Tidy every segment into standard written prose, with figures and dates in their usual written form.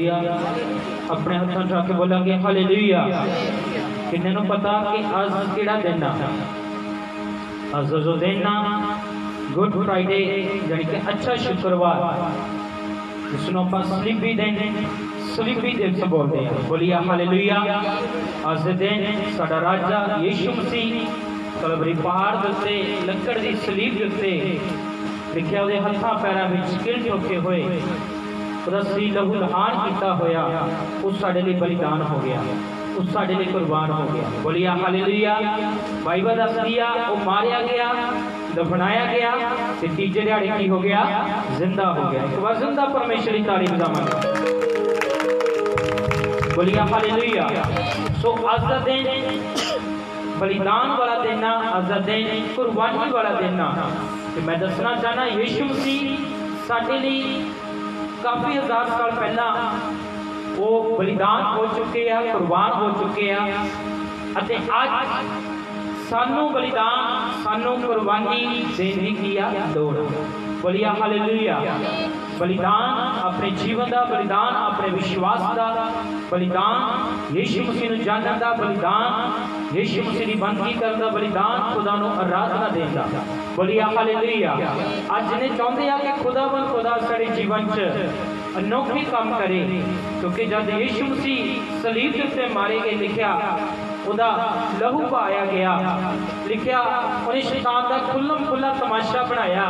Hallelujah. अपने हाथों उठा के बोलेंगे हालेलुया। किन्ने नूं पता कि अज किहड़ा दिन आ? अज जो दिन आ गुड फ्राइडे यानी कि अच्छा शुक्रवार, जिसनों आप स्लीपी दिन स्लीपी दिवस बोलते हैं। बोलिए हालेलुया। अज दे दिन साडा राजा यीशु मसीह कलवरी पहाड़ दे उत्ते लकड़ दी सलीब दे उत्ते लिखिया उहदे हत्थां पैरां विच किल ठोके होए ਉਹਦਾ ਸਰੀਰ ਲਹੂ ਲਹਾਨ ਕੀਤਾ ਹੋਇਆ, ਉਸ ਸਾਡੇ ਲਈ ਬਲੀਦਾਨ ਹੋ ਗਿਆ, ਉਸ ਸਾਡੇ ਲਈ ਕੁਰਬਾਨ ਹੋ ਗਿਆ। ਬੋਲੀਏ ਹਾਲੇਲੂਇਆ। ਬਾਈਬਲ ਦੱਸਦੀ ਆ ਉਹ ਮਾਰਿਆ ਗਿਆ, ਦਫਨਾਇਆ ਗਿਆ ਤੇ ਤੀਜੇ ਦਿਹਾੜੇ ਕੀ ਹੋ ਗਿਆ? ਜ਼ਿੰਦਾ ਹੋ ਗਿਆ। ਇੱਕ ਵਾਰ ਜ਼ਿੰਦਾ ਪਰਮੇਸ਼ਰ ਦੀ ਤਾਰੀਫ ਕਰਾਂਗੇ। ਬੋਲੀਏ ਹਾਲੇਲੂਇਆ। ਸੋ ਅੱਜ ਦਾ ਦਿਨ बलिदान वाला दिन आ, अज का दिन कुर्बानी वाला दिन आ। मैं दसना चाहना यीशु मसीह साडे लई काफ़ी हज़ार साल पहला वो बलिदान हो चुके हैं, कुर्बान हो चुके हैं। अज सानू बलिदान सानू कुर्बानी देने की दौड़। बोलिए हालेलुया। बलिदान अपने जीवन का बलिदान, अपने विश्वास का बलिदान, यीशु मसीह नूं जानन दा बलिदान, यीशु मसीह की बंदगी करन दा बलिदान, खुदा नूं आराधना देण दा। बोलिए हालेलुया। अज ने चाहुंदे आ कि खुदावंद खुदा साडे जीवन च अनोखे काम करे, क्योंकि जब यीशु मसीह सलीब के उत्ते मारे गए लिखिया उहदा लहू पाया गया, लिखिया उन्हें शैतान का खुल्लम खुल्ला तमाशा बनाया।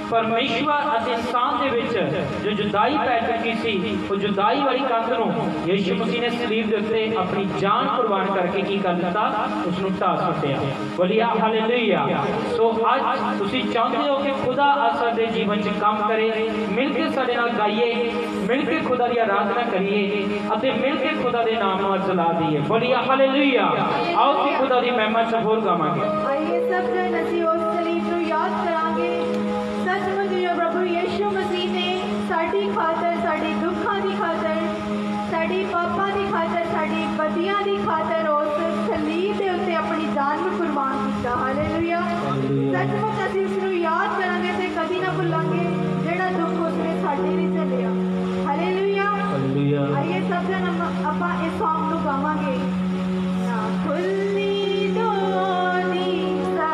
परमेश्वर अज इंसान दे विच जो जुदाई पै चुकी सी, वो जुदाई वाली कंध नूं यीशु मसीह ने सलीब दे उत्ते अपनी जान कुर्बान करके की कर दिता, उसनूं ढा सुट्टिया। बोलिए हालेलुया। सो अज तुसीं चाहुंदे हो कि खुदा साडे जीवन च काम करे, मिल के साडे नाल गाइए, मिल के खुदा दी आराधना करिए अते मिल के खुदा दे नाम नूं जला दीए। बोलिए हालेलुया। आओ कि खुदा दी महिमा च होर गावांगे। आइए सब जन असीं उस सलीब नूं याद करांगे। सचमुच जो प्रभु यीशु मसीह ने साडी खातर, साडी दुखां दी खातर, साडी पापां दी खातर, साडी बदियां दी खातर उस सलीब दे उत्ते अपनी जान नूं कुर्बान कीता। हालेलुया। सचमुच असीं उस नूं याद करांगे ते कदी ना भुलांगे जिहड़ा दुख उसने साडे लिए झेलिया। हालेलुया। आइए सब जन आपां इस सॉन्ग नूं गावांगे। ना खुल्ली डोरी ना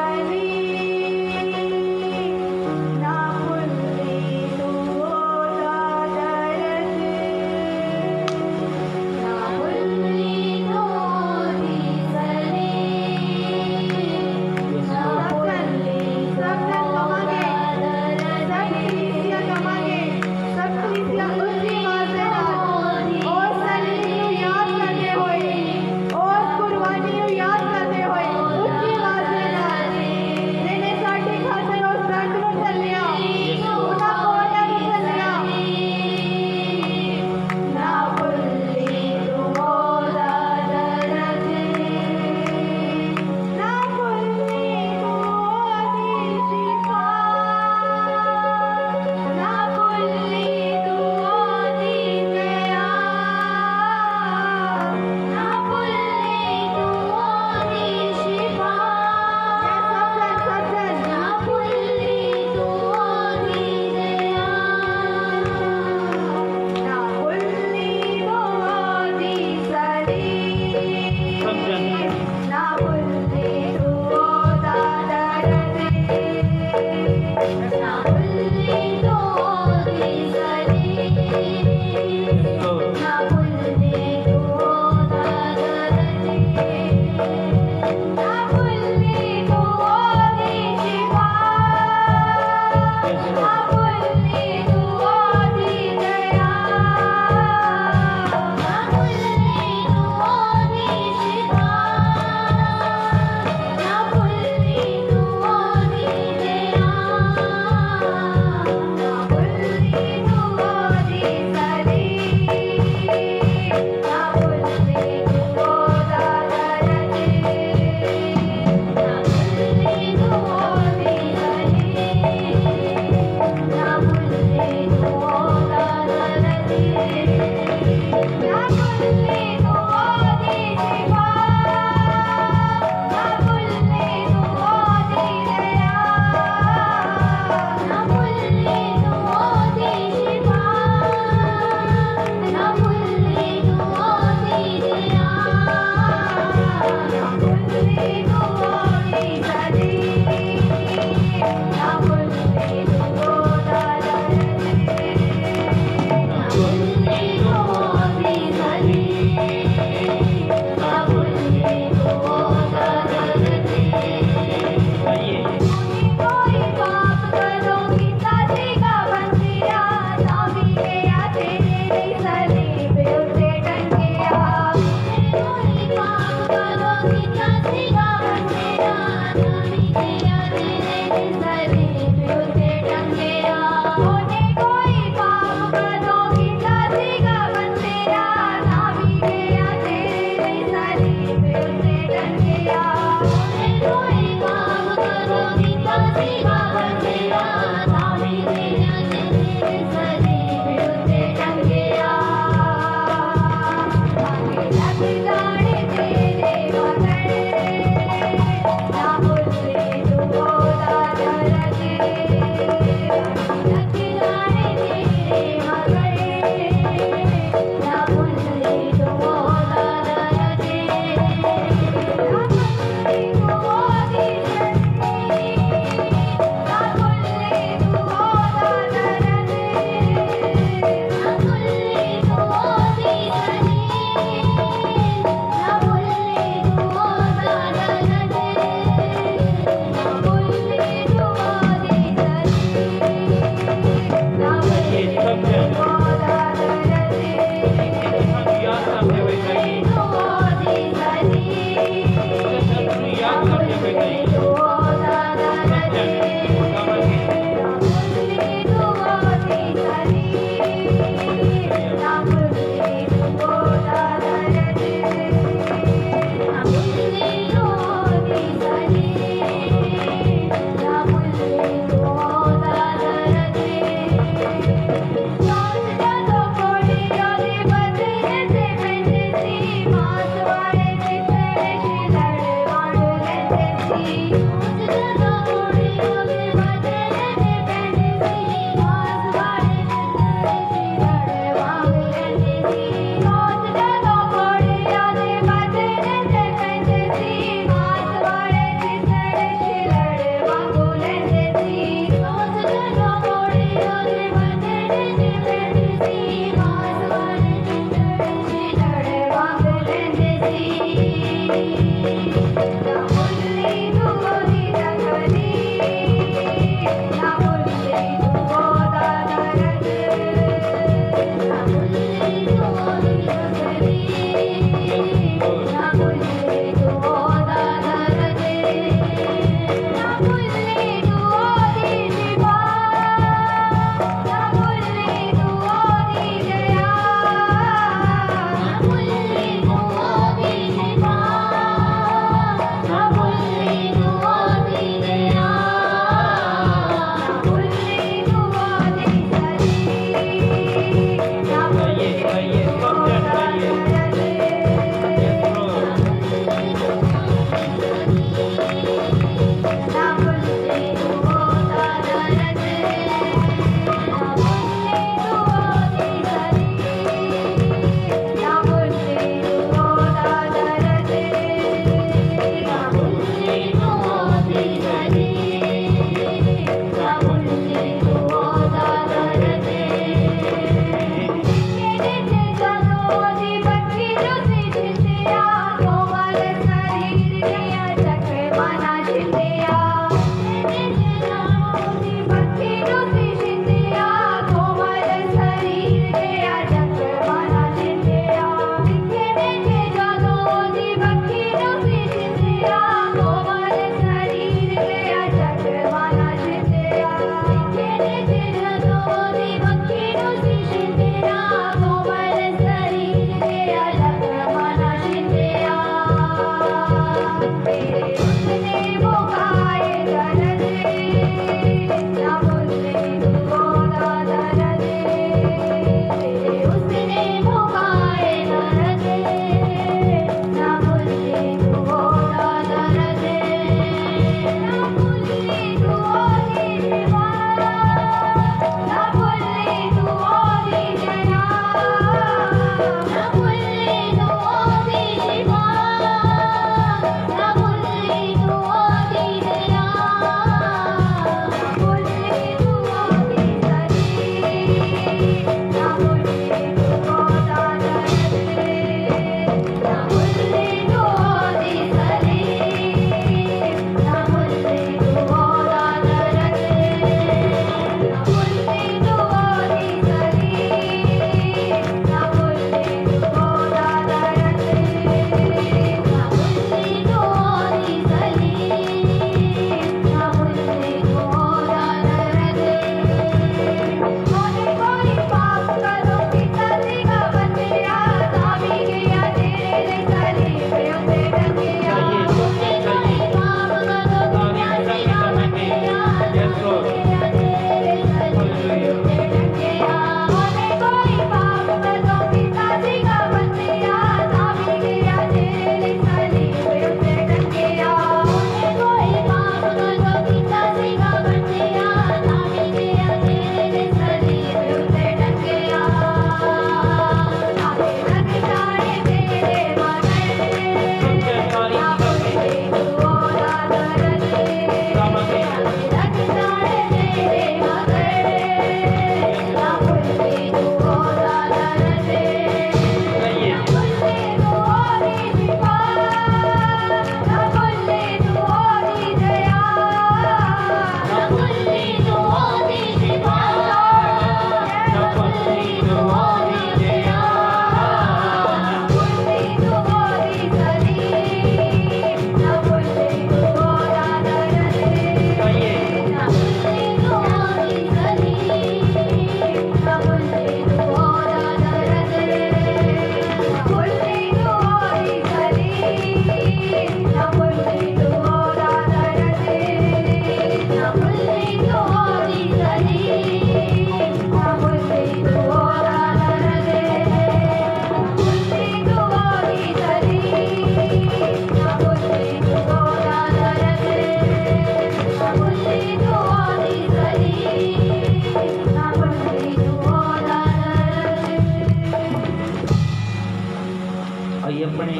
आइए अपने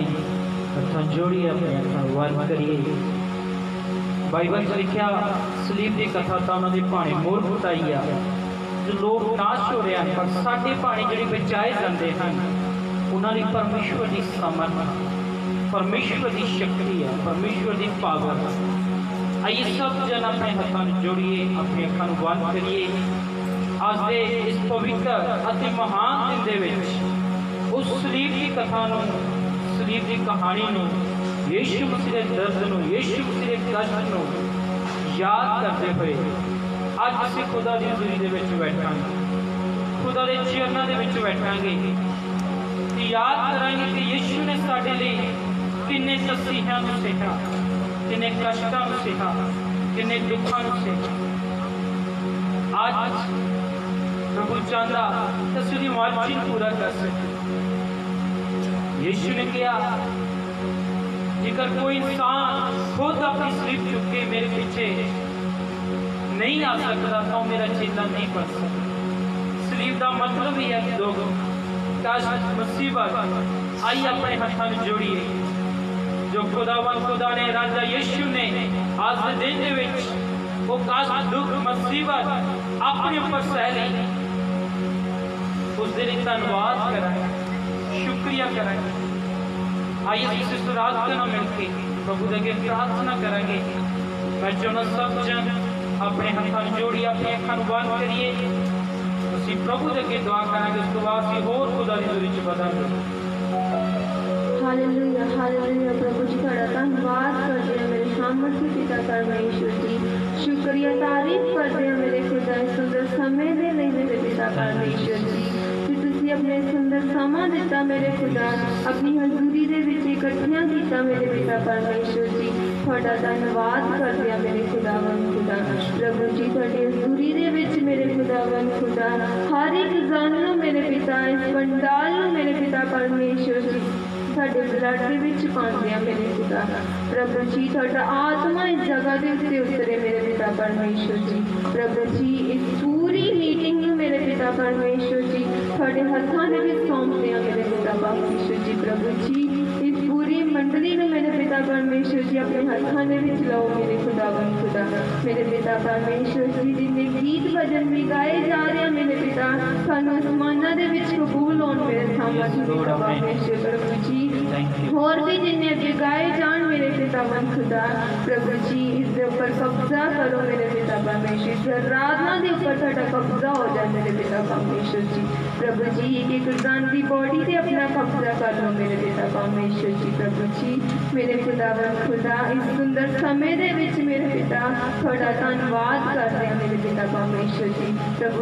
हथां जोड़िए, अपने हथां बंद करिए। बाइबल च लिखा सलीब की कथा तो उन्होंने भाने मूर्खता ही आ, जो लोग नाश हो रहे हैं, पर साढ़े भाने जिहड़े बचाए जाते हैं उन्होंने परमेश्वर की सामर्थ, परमेश्वर की शक्ति है, परमेश्वर की पावर। आइए सब जन अपने हथां जोड़िए, अपनी अखां बंद करिए। आज के इस पवित्र अति महान दिन दे विच उस सलीब की कथा नूं, सलीब की कहानी नूं, यीशु मसीह के दर्द नूं, यीशु मसीह के कष्ट नूं याद करते हुए अज असीं खुदा की हज़ूरी दे विच बैठांगे, खुदा के चरणों दे विच बैठांगे ते याद करांगे कि यीशु ने साडे लई किन्ने तसीहां नूं सहा, किन्ने कष्टां नूं सहा, किन्ने दुखां नूं सहा। आज प्रभु चाहता कि असीं उहदी मर्जी नूं पूरा कर सकीए। यीशु ने कहा जेकर कोई इंसान खुद अपनी सलीब चुक के मेरे पीछे नहीं आ सकता तो मेरा चेला नहीं बन सकता। सलीब का मतलब ही है दुख, कष्ट, मुसीबत। आइए अपने हाथों में जोड़िए। जो खुदा ने राजा यीशु ने आज के दिन दे विच वो कष्ट, दुख, मुसीबत अपने ऊपर सह ली, उसके लिए धन्यवाद कराएं, शुक्रिया कराएं। आइए इस प्रार्थना मिलके प्रभु के अगे प्रार्थना करेंगे। मैं चाहना सब जन अपने हाथों जोड़िए, अपने अखां बंद करिए, असीं प्रभु के अगे दुआ करांगे। उस तो बाद असीं होर खुदा दी हज़ूरी च वधांगे। Hallelujah, hallelujah. प्रभु जी थोड़ा धन्यवाद करते हैं मेरे सामर्थ्य पिता परमेश्वर जी, शुक्रिया तारीफ करते हैं मेरे खुदा सुंदर समय दे लई मेरे पिता परमेश्वर जी, कि तुसीं अपने सुंदर समा दिता मेरे खुदा, अपनी हज़ूरी दे विच इकट्ठियां कीता मेरे पिता परमेश्वर जी। थोड़ा धन्यवाद करते हैं मेरे खुदावन खुदा। प्रभु जी थोड़ी हज़ूरी दे विच मेरे खुदावन खुदा हर एक गल नूं मेरे पिता, इस पंडाल नूं मेरे पिता परमेश्वर जी साडे ब्लड दे विच पांदे आ मेरे खुदा। प्रभु जी थोड़ा आत्मा इस जगह के उत्ते उतरे मेरे पिता परमेश्वर जी। प्रभु जी इस पूरी मीटिंग नूं मेरे पिता परमेश्वर जी थोड़े हत्थां दे विच सौंपदे आ मेरे पिता परमेश्वर जी। प्रभु जी इस पूरी मंडली नूं मेरे पिता परमेश्वर जी अपने हत्थां दे विच लाओ मेरे खुदावन खुदा। मेरे पिता परमेश्वर जी जिन्ने गीत भजन भी गाए जा रहे हैं मेरे पिता, सानूं आसमानां दे विच कबूल होण मेरे सामर्थ्य पिता परमेश्वर। प्रभु जी और भी जिन्हें अगे गाए जान मेरे पिता मन खुदा। प्रभु जी इसके ऊपर कब्जा करो मेरे पिता परमेश्वर, आराधना के ऊपर थोड़ा कब्जा हो जाए मेरे पिता परमेश्वर जी। प्रभु जी एक एक दान की बॉडी से अपना कब्जा कर लो मेरे पिता परमेश्वर जी। प्रभु जी मेरे खुदा मन खुदा इस सुंदर समय दे विच मेरे पिता थोड़ा धन्यवाद करते हैं मेरे पिता परमेश्वर जी। प्रभु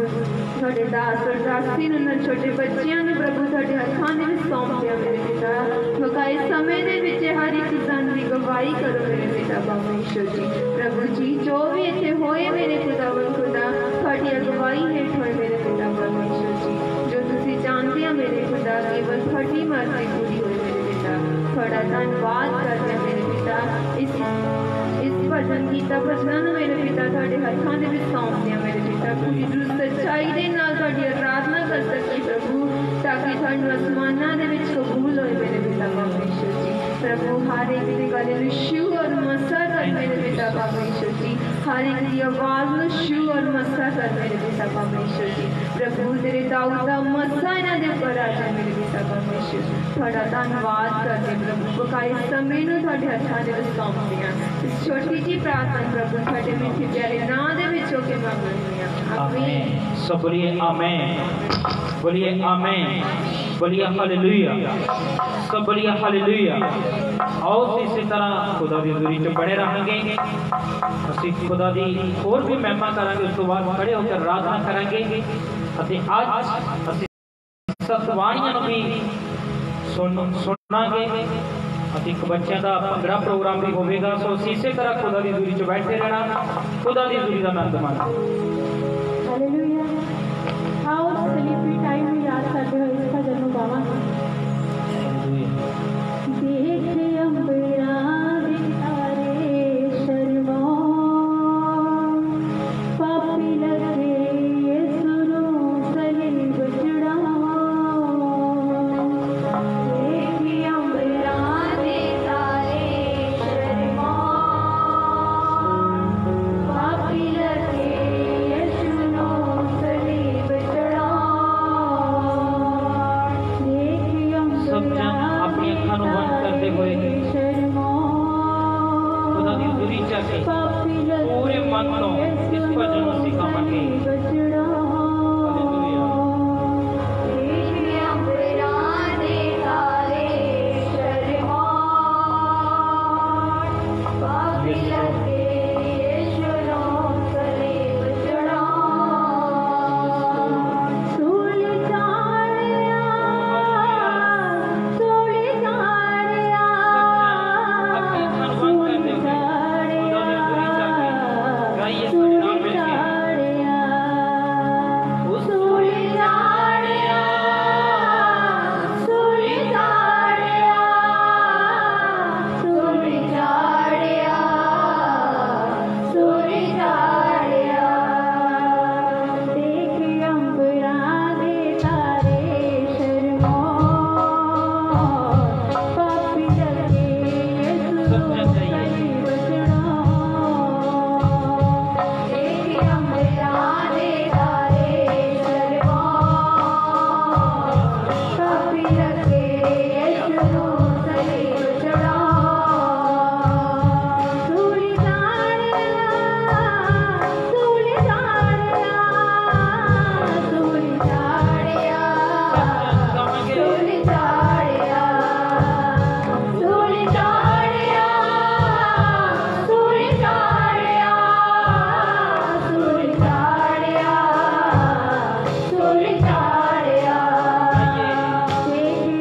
थोड़े दास और दासी नूं छोटे बच्चों ने प्रभु थोड़े हथां दे विच सौंपते हैं मेरे पिता, वकाई समय दे विच हर एक जन की गवाही करो मेरे पिता परमेश्वर जी। प्रभु जी जो भी इत्थे होए मेरे खुदा वन खुदा थोड़ी अगवाई हेठ होए मेरे पिता परमेश्वर जी। जो तुसीं जानते हैं मेरे खुदा केवल थोड़ी मर्जी पूरी होए मेरे पिता। थोड़ा धन्यवाद करते हैं मेरे पिता। इस भजन गीता भजन मेरे पिता थोड़े हथां दे विच सौंपदे हैं मेरे पिता, पूरी सच्चाई दे नाल थोड़ी आराधना कर सकी प्रभु, ताकि थानू आसमानां दे विच कबूल होए मेरे पिता परमेश्वर जी। प्रभु हर एक दी गल नूं शू और मसा कर मेरे पिता परमेश्वर जी, हर एक दी आवाज़ नूं शू और मसा कर मेरे पिता परमेश्वर जी। प्रभु तेरे दाऊद दा मसा इन्हां दे उपर आ जाए मेरे पिता परमेश्वर। थोड़ा धन्यवाद करते प्रभु, बकाए समय नूं तुहाडे हत्थां दे विच सौंपदे हां। इस छोटी जी प्रार्थना प्रभु तुहाडे मीठे प्यारे नां दे विच हो के मंगदे हां, आमीन। सब बोलिए आमीन, बोलिए आमीन, बोलिए हालेलुया, सब बोलिए हालेलुया। और इसी तरह खुदा की हज़ूरी च बने रहेंगे, असीं खुदा की होर भी महिमा करांगे, उस तो बाद खड़े होकर आराधना करेंगे। अज असीं सतवाणियां नूं भी सुनांगे, एक बच्चों का भंगड़ा प्रोग्राम भी होगा। सो इसी तरह खुदा की हज़ूरी च बैठे रहना, खुदा की हज़ूरी का आनंद माणना। हालेलुया। आओ सलीबी टाइम में याद करते हुए इसका जन्म गावांगे। देख अंबरा दिखारे शर्मा पापी लगे यीशु सलीब चढ़ावा। देख ਹੋਏ ਉਹਨਾਂ ਦੀ ਦੂਰੀ ਚੱਕ ਕੇ ਪੂਰੇ ਮਨ ਤੋਂ ਇਸ ਭਜਨ ਨੂੰ ਅਸੀਂ ਗਾਵਾਂਗੇ।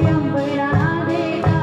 अंबरा दे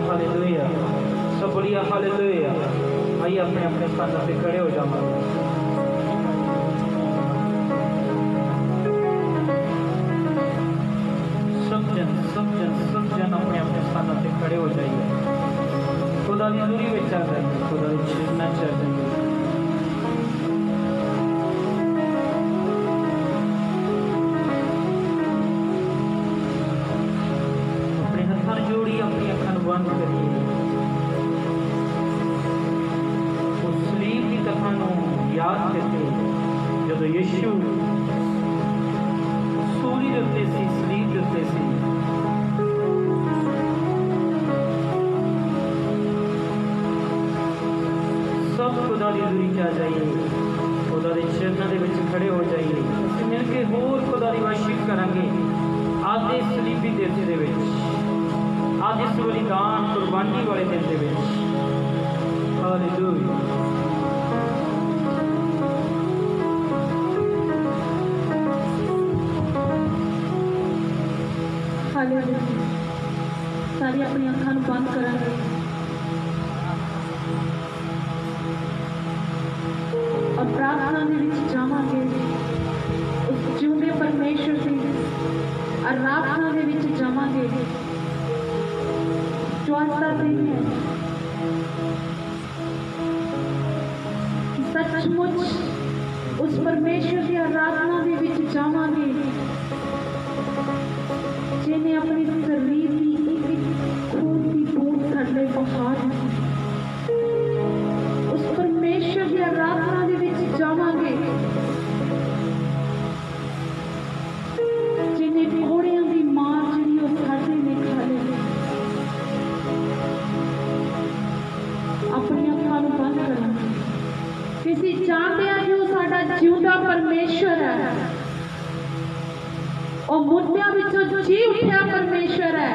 हालेलुया, सब बोलिए हालेलुया। आइए अपने अपने स्थानों पे खड़े हो जाओ। सब जन अपने अपने स्थानों पे खड़े हो जाइए। खुदा की दूरी में चल रही है, खुदा की चलना चल रही है। अपने हथां जोड़ी अपनी अखां बंद करिए। उस सलीब की कथा याद करके जो यीशु सूली के उत्ते सी, सलीब के उत्ते सी, सब खुदा की दूरी च आ जाइए, खुदा के चरणों के विच खड़े हो जाइए। असीं मिल के होर खुदा की वर्शिप करांगे। आज इस सलीबी दिवस दे विच, आज इस बलिदान कुर्बानी वाले दिन दे विच। हालेलुया। सारी अपनी अखां बंद करांगे और प्रार्थना दे विच जावांगे। उस जिउंदे परमेश्वर की आराधना दे विच जावांगे जो आज दा दिन है। सचमुच उस परमेश्वर की आराधना दे विच जावांगे जिन्हें अपनी शरीर की एक खून की बूंद थल्ले बहा दी। उस परमेश्वर की आराधना दे विच जावांगे जिन्हें घोड़ियां की मार जिहड़ी वो साडे ने खा ली। अपनी अखां नूं बंद करांगे। किसी जानते हैं जो साडा जिउंदा परमेश्वर है, और मुर्दियां विचों जी उठिया परमेश्वर है।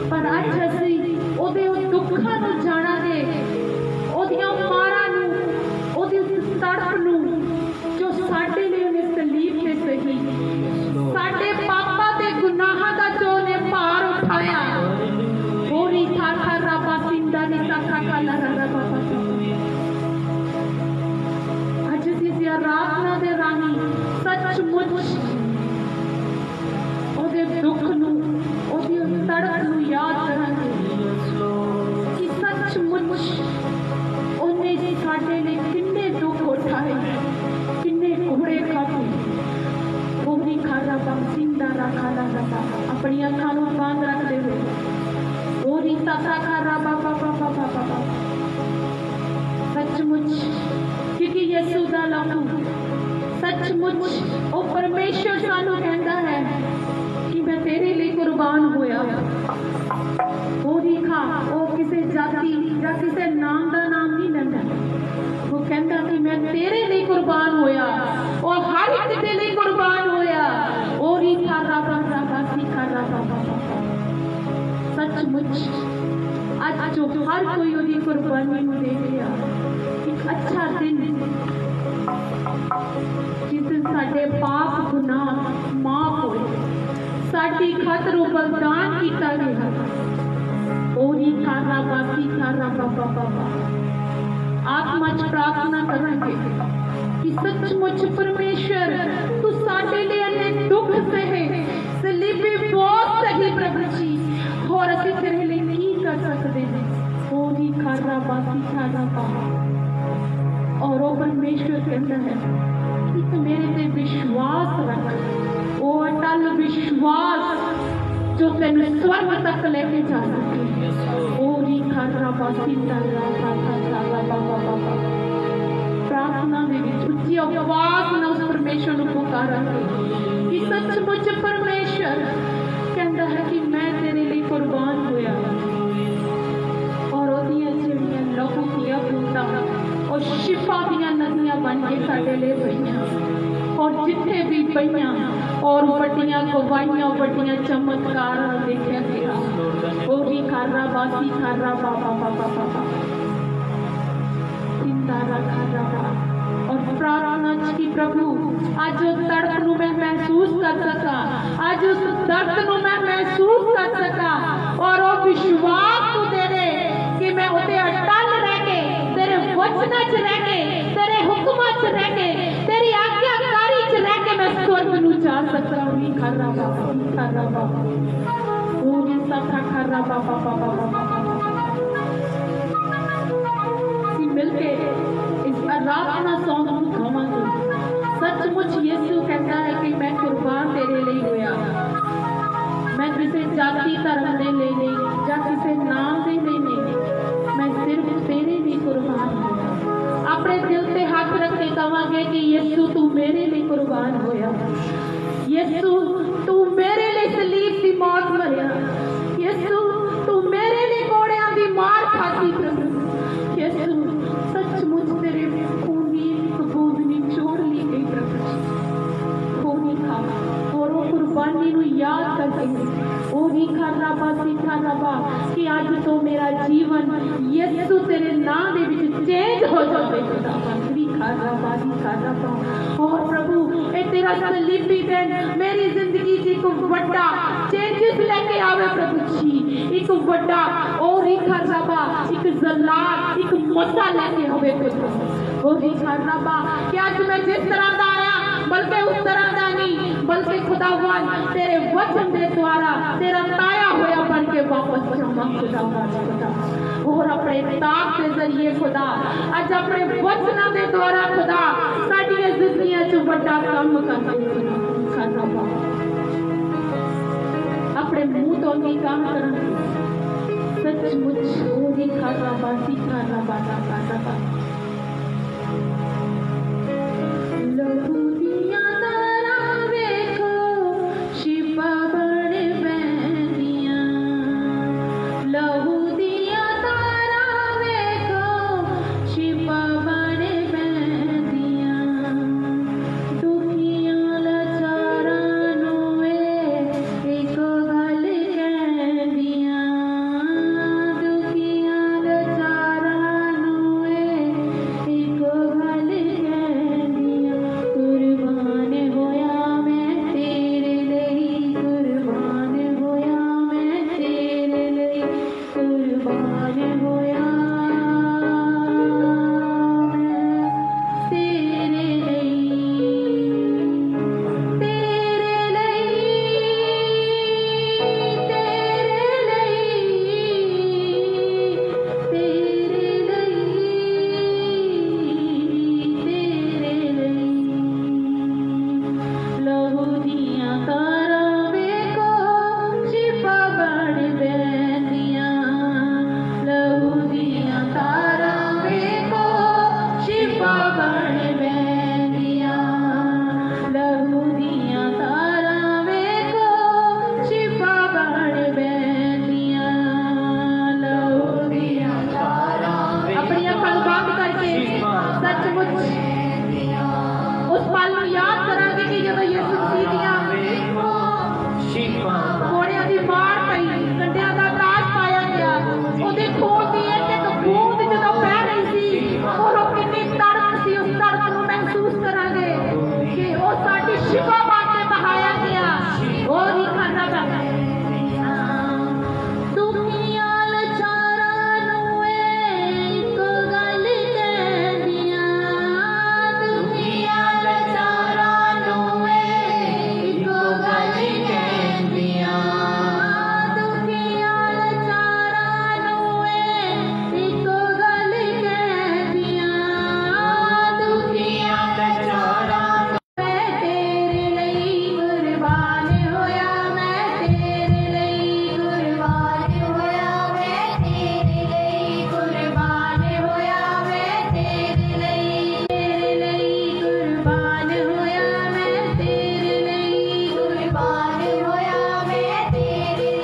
पर अज असीं ओदे दुखां नूं जाणांगे, ओदियां मारां नूं, ओदी तड़प नूं जो साडे लिए उहने सलीब ते सही, साडे पापां ते गुनाहां दा जो ने भार उठाया। होरी था था रबा सिंदा नी था था काला रबा। अज असीं आराधना दे राहीं सचमुच दुख नूं, ओदी तड़प नूं याद करांगे कि सचमुच उन्हें साडे लिए किन्ने दुख उठाए, किन्ने घोड़े खाधे। ओही खारा बंसिंदा खाला रबा। अपनी अखां नूं बंद रखदे हुए ओही ताता खारा बाबा बाबा बाबा। सचमुच क्योंकि यीशु दा लहू सचमुच ओ परमेश्वर सानू कहंदा है कि मैं तेरे लिए कुर्बान होया। वो दिखा वो किसी जाति या किसी नाम का नाम नहीं लेंदा। वो कहता कि मैं तेरे लिए कुर्बान होया और हर एक के लिए कुर्बान होया। और ही था राबा राबा सीखा राबा। सचमुच आज जो हर कोई उदी कुर्बानी में देख लिया, एक अच्छा दिन जिस दिन साडे पाप गुनाह माफ होए, साडी खातर बलिदान किया गया। ओरी खारा बासी खारा बाबा बाबा। आत्मा च प्रार्थना करेंगे कि सचमुच परमेश्वर तू साडे लिए इन्ने दुख सहे, सलीबी बहुत सही प्रभु जी, और असीं तेरे लिए की कर सकते हैं। ओरी खारा बासी खारा बाबा। और वो परमेश्वर कहता है कि तू मेरे पे विश्वास रख, वो अटल विश्वास जो तेन स्वर्ग तक लेके जा सके। ओरी खारा बासी खारा बाबा। प्रार्थना दे विच उच्ची आवाज नाल उस परमेश्वर नूं पुकारांगे कि सचमुच परमेश्वर कहता है कि मैं तेरे लिए कुर्बान होया। और ओदियां जिहड़ियां लहू दियां बूंदां और शिफा दियां नदियां बन के साडे लिए पईयां, और जिथे भी पईयां और बड़ियां गवाहियां बड़ियां चमत्कार देखा गया। वो भी खारा बासी खारा बाबा बाबा बाबा सिंदारा खारा बाबा। और प्रार्थना की प्रभु आज उस तड़प नूं मैं महसूस कर सका, आज उस दर्द नूं मैं महसूस कर सका, और वो विश्वास वचनां च रह के, तेरे हुक्मां च रह के, तेरी आज्ञाकारी च रह के मैं स्वर्ग नूं जा सकदा हूं। खराबा खराबा ओ नी सखा खराबा बाबा बाबा सी मिलके इस आराधना सॉन्ग नूं गावांगे। सचमुच यीशु कहता है कि मैं कुर्बान तेरे लिए होया, मैं किसी जाति धर्म दे लिए नहीं या किसी नाम दे लिए नहीं, मैं सिर्फ तेरे लिए कुर्बान होया। अपने दिल पे हाथ रख के कहांगे कि यीशु तू मेरे लिए कुर्बान होया, यीशु तू मेरे लिए सलीब की मौत मरिया, यीशु तू मेरे लिए कोड़ियां की मार खाती प्रभु, यीशु सचमुच तेरे खून की एक बूंद निचोड़ ली गई प्रभु, खून खा और वो कुर्बानी को याद करके ओ ही खराबा सी खराबा कि आज तो मेरा जीवन यीशु तेरे नाम दे विच चेंज हो जाए खुदावन। और प्रभु ए तेरा सलीबी दिन मेरी जिंदगी च एक बड़ा चेंजेस लेके आवे प्रभु जी, एक बड़ा और ही खराबा एक जलाल एक मसा लेके आवे प्रभु। और ही खराबा कि आज मैं जिस तरह दा आया बल्कि उस तरह का नहीं, बल्कि खुदावन तेरे वचन के द्वारा तेरा ताया होया बन के वापस जाऊंगा खुदावन। और अपने ताक के जरिए खुदा आज अपने वचन के द्वारा खुदा साडियां जिंदगियां च बड़ा काम करते खुदा। अपने मुंह तो नहीं काम करना सचमुच हो ही खाना बासी खाना बाता खाता लहू दिया तारा वेखो शिपा बड़े बहनिया, लहू दिया तारा वेखो शिपा बड़े बहनिया, दुखियां लाचारां नूं एक गल कहंदियां, दुखियां लाचारां नूं एक गल कहंदियां, कुर्बान होया मैं तेरे लिए, कुर्बान होया मैं तेरे लिए, कुर्बान होया मैं तेरे लिए, तेरे लिए, तेरे लिए, तेरे लिए, लहू दिया तारा वेखो शिपा बड़ बहनिया, लहू दिया तारा वेखो शिपा बड़ बहनिया, लहू दिया तारा वेखो शिपा बड़ बहनिया, लहू दिया तारा अपनी अखा बंद करके सचमुच उस पल को याद करांगे कि जब यीशु मसीह दियां घोड़ियां की मार पई, कंडियां का ताज पाया गया, ਉਹਦੇ खून की एक एक बूंद ਜਦੋਂ बह रही सी और वो कितनी तड़प सी, उस तड़प को महसूस करांगे कि वो साडी शिफा वास्ते बहाया गया। और ही खाना पैंदा दुखियां लाचारां नूं एक गल कहंदियां, दुखियां लाचारां नूं एक गल कहंदियां, दुखियां लाचारां नूं एक गल कहंदियां, दुखियां लाचारां मैं तेरे लिए कुर्बान होया, मैं तेरे लिए कुर्बान होया, मैं तेरे लिए कुर्बान होया, मैं तेरे लिए कुर्बान होया, मैं तेरे लिए कुर्बान होया, मैं तेरे लिए कुर्बान होया, मैं तेरे लिए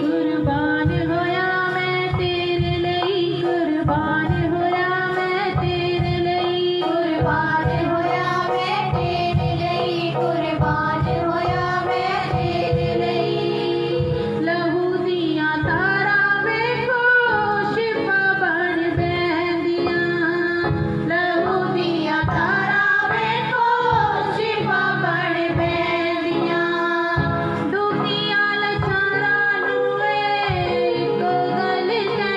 कुर्बान होया, मैं तेरे लिए कुर्बान होया, मैं तेरे लिए कुर्बान होया, मैं तेरे लिए कुर्बान होया, मैं तेरे लिए लहू दिया तारा वेखो शिफा बड़ बहंदियां, लहू दिया तारा वेखो शिफा बड़ बहंदियां, दुखियां लाचारां नूं एक गल कहंदियां,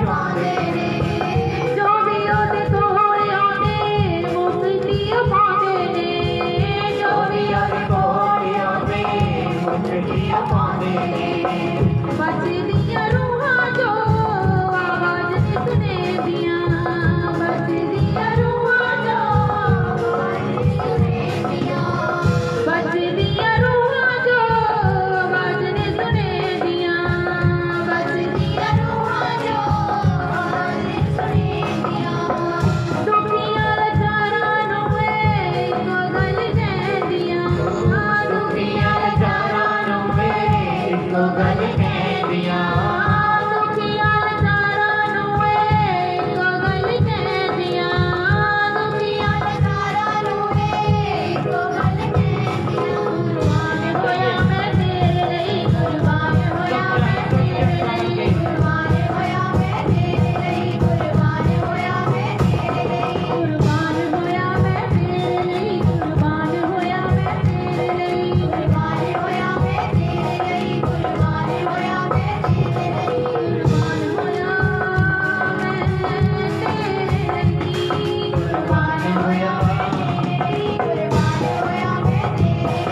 पाते ने जो भी ओदे कोल आंदे मुक्तियां पाते ने जो भी ओदे कोल आंदे मुक्तियां पाते ने बचदियां रूहां जो आवाज नहीं सुने दियां बचदियां रूहां जो आवाज नहीं सुने दियां बचदियां रूहां जो आवाज नहीं सुने दियां बचदियां रूहां जो आवाज नहीं सुने दियां दुखियां लाचारां नूं इक्को गल कहंदियां दुखियां लाचारां नूं इक्को गल कहंदियां दुखियां लाचारां नूं इक्को गल कहंदियां दुखियां लाचारां नूं इक्को गल कहंदियां कुर्बान होया मैं तेरे ਲਈ कुर्बान होया मैं तेरे ਲਈ कुर्बान होया मैं तेरे ਲਈ कुर्बान होया मैं तेरे ਲਈ कुर्बान होया मैं तेरे ਲਈ कुर्बान होया मैं तेरे ਲਈ कुर्बान होया मैं तेरे ਲਈ कुर्बान होया मैं तेरे ਲਈ कुर्बान होया मैं तेरे ਲਈ कुर्बान होया मैं तेरे ਲਈ कुर्बान होया मैं तेरे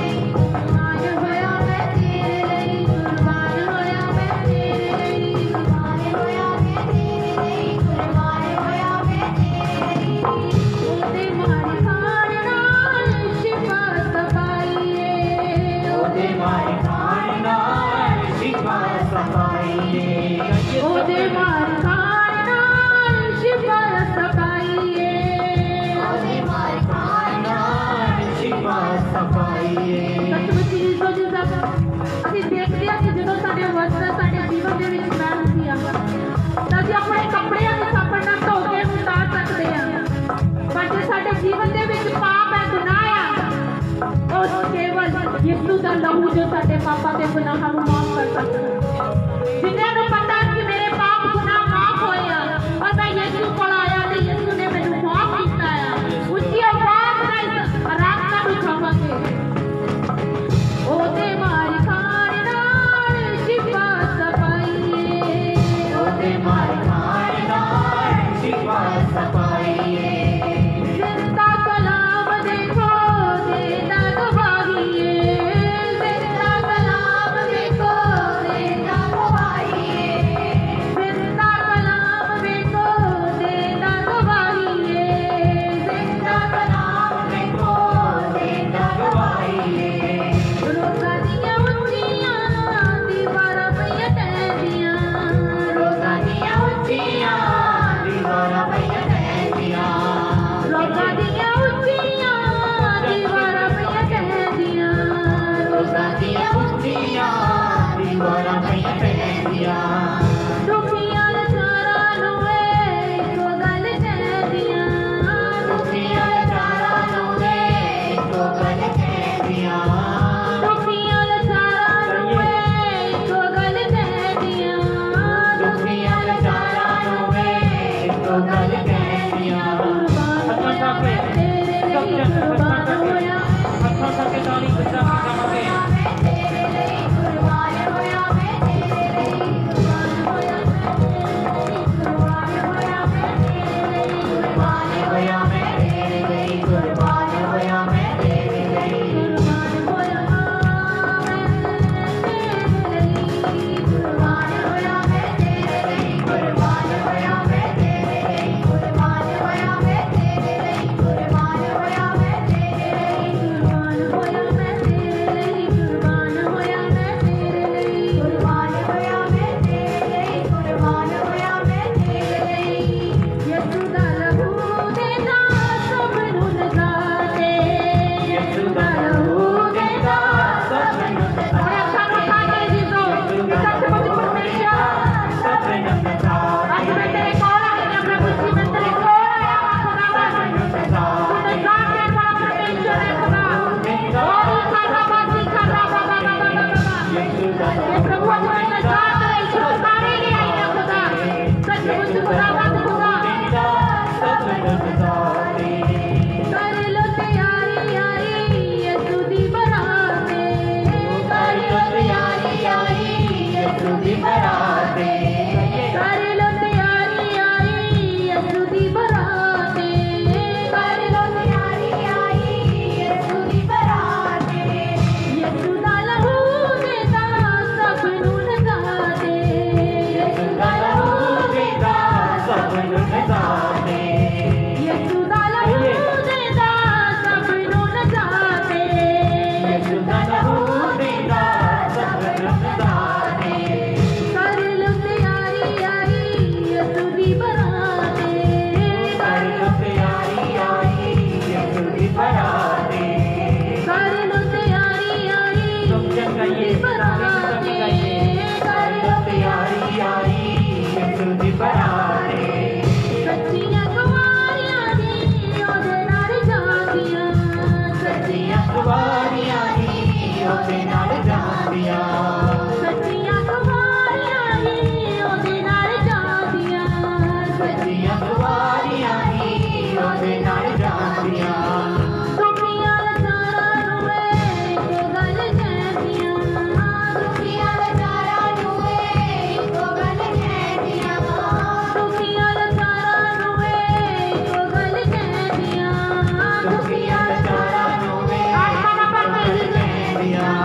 ਲਈ कुर्बान होया मैं तेरे ਲਈ कुर्बान होया मैं तेरे ਲਈ कुर्बान होया मैं तेरे ਲਈ कुर्बान होया मैं तेरे ਲਈ ਉਹਦੇ ਮਾਰ ਖਾਣ ਨਾਲ ਸ਼ਿਫਾ ਸਫਾਈਏ ਉਹਦੇ ਮਾਰ ਖਾਣ ਨਾਲ ਸ਼ਿਫਾ ਸਫਾਈਏ ਉਹਦੇ ਮਾਰ ਖਾਣ ਨਾਲ ਸ਼ਿਫਾ ਸਫਾਈਏ ਉਹਦੇ ਮਾਰ ਖਾਣ ਨਾਲ ਸ਼ਿਫਾ ਸਫਾਈਏ ਸਤਿਗੁਰੂ ਜੀ ਸਾਹਿਬ ਅਸੀਂ ਦੇਖਦੇ ਹਾਂ ਕਿ ਜਦੋਂ ਸਾਡੇ ਵਸਤਰ ਸਾਡੇ ਜੀਵਨ ਦੇ ਵਿੱਚ ਮੈਲ ਹੁੰਦੀ ਆ ਤਾਂ ਅਸੀਂ ਆਪਣੇ ਕੱਪੜਿਆਂ ਨੂੰ ਸਾਬਣ ਨਾਲ ਧੋ ਕੇ ਉਤਾਰ ਸਕਦੇ ਹਾਂ ਪਰ ਜੇ ਸਾਡੇ ਜੀਵਨ ਦੇ ਵਿੱਚ ਪਾਪ ਹੈ ਗੁਨਾਹ ਆ ਉਸ ਕੇਵਲ ਯਿਸੂ ਦਾ ਲਹੂ ਜੋ ਸਾਡੇ ਪਾਪਾਂ ਦੇ ਗੁਨਾਹਾਂ ਨੂੰ ਮਾਫ ਕਰ ਸਕਦਾ ਜਿਨ੍ਹਾਂ ਨੂੰ ਪਤਾ ਕਿ ਮੇਰੇ ਪਾਪ ਗੁਨਾਹ ਮਾਫ ਹੋਏ ਆ ਔਰ ਮੈਂ ਯਿਸੂ ਕੋਲ ਆਇਆ ਤੇ ਯਿਸੂ ਨੇ ਮੈਨੂੰ ਮਾਫ ਕੀਤਾ ਆ ਉੱਚੀ ਆਵਾਜ਼ ਨਾਲ ਆਰਾਧਨਾ ਨੂੰ ਗਾਵਾਂਗੇ ਉਹਦੇ ਮਾਰ ਖਾਣ ਨਾਲ ਸ਼ਿਫਾ ਸਫਾਈਏ ਉਹਦੇ ਮਾਰ ਖਾਣ ਨਾਲ ਸ਼ਿਫਾ ਸਫਾਈਏ ਜ਼ਿੰਦਾ ਕਲਾਮ ਦੇਖੋ ਦੇਦਾ ਗਵਾਹੀਏ ਜ਼ਿੰਦਾ ਕਲਾਮ ਦੇਖੋ ਦੇਦਾ ਗਵਾਹੀਏ यीशु दी बराने सच्चियां कुवारियां नी ओदे नाल जांदियां सच्चियां कुवारियां नी ओदे नाल जांदियां सच्चियां कुवारियां नी ओदे नाल जांदियां सच्चियां कुवारियां नी ओदे नाल जांदियां दुखियां लाचारां नूं इक गल कहंदियां दुखियां लाचारां नूं इक गल कहंदियां दुखियां लाचारां नूं इक गल कहंदियां दुखियां लाचारां नूं इक गल कहंदियां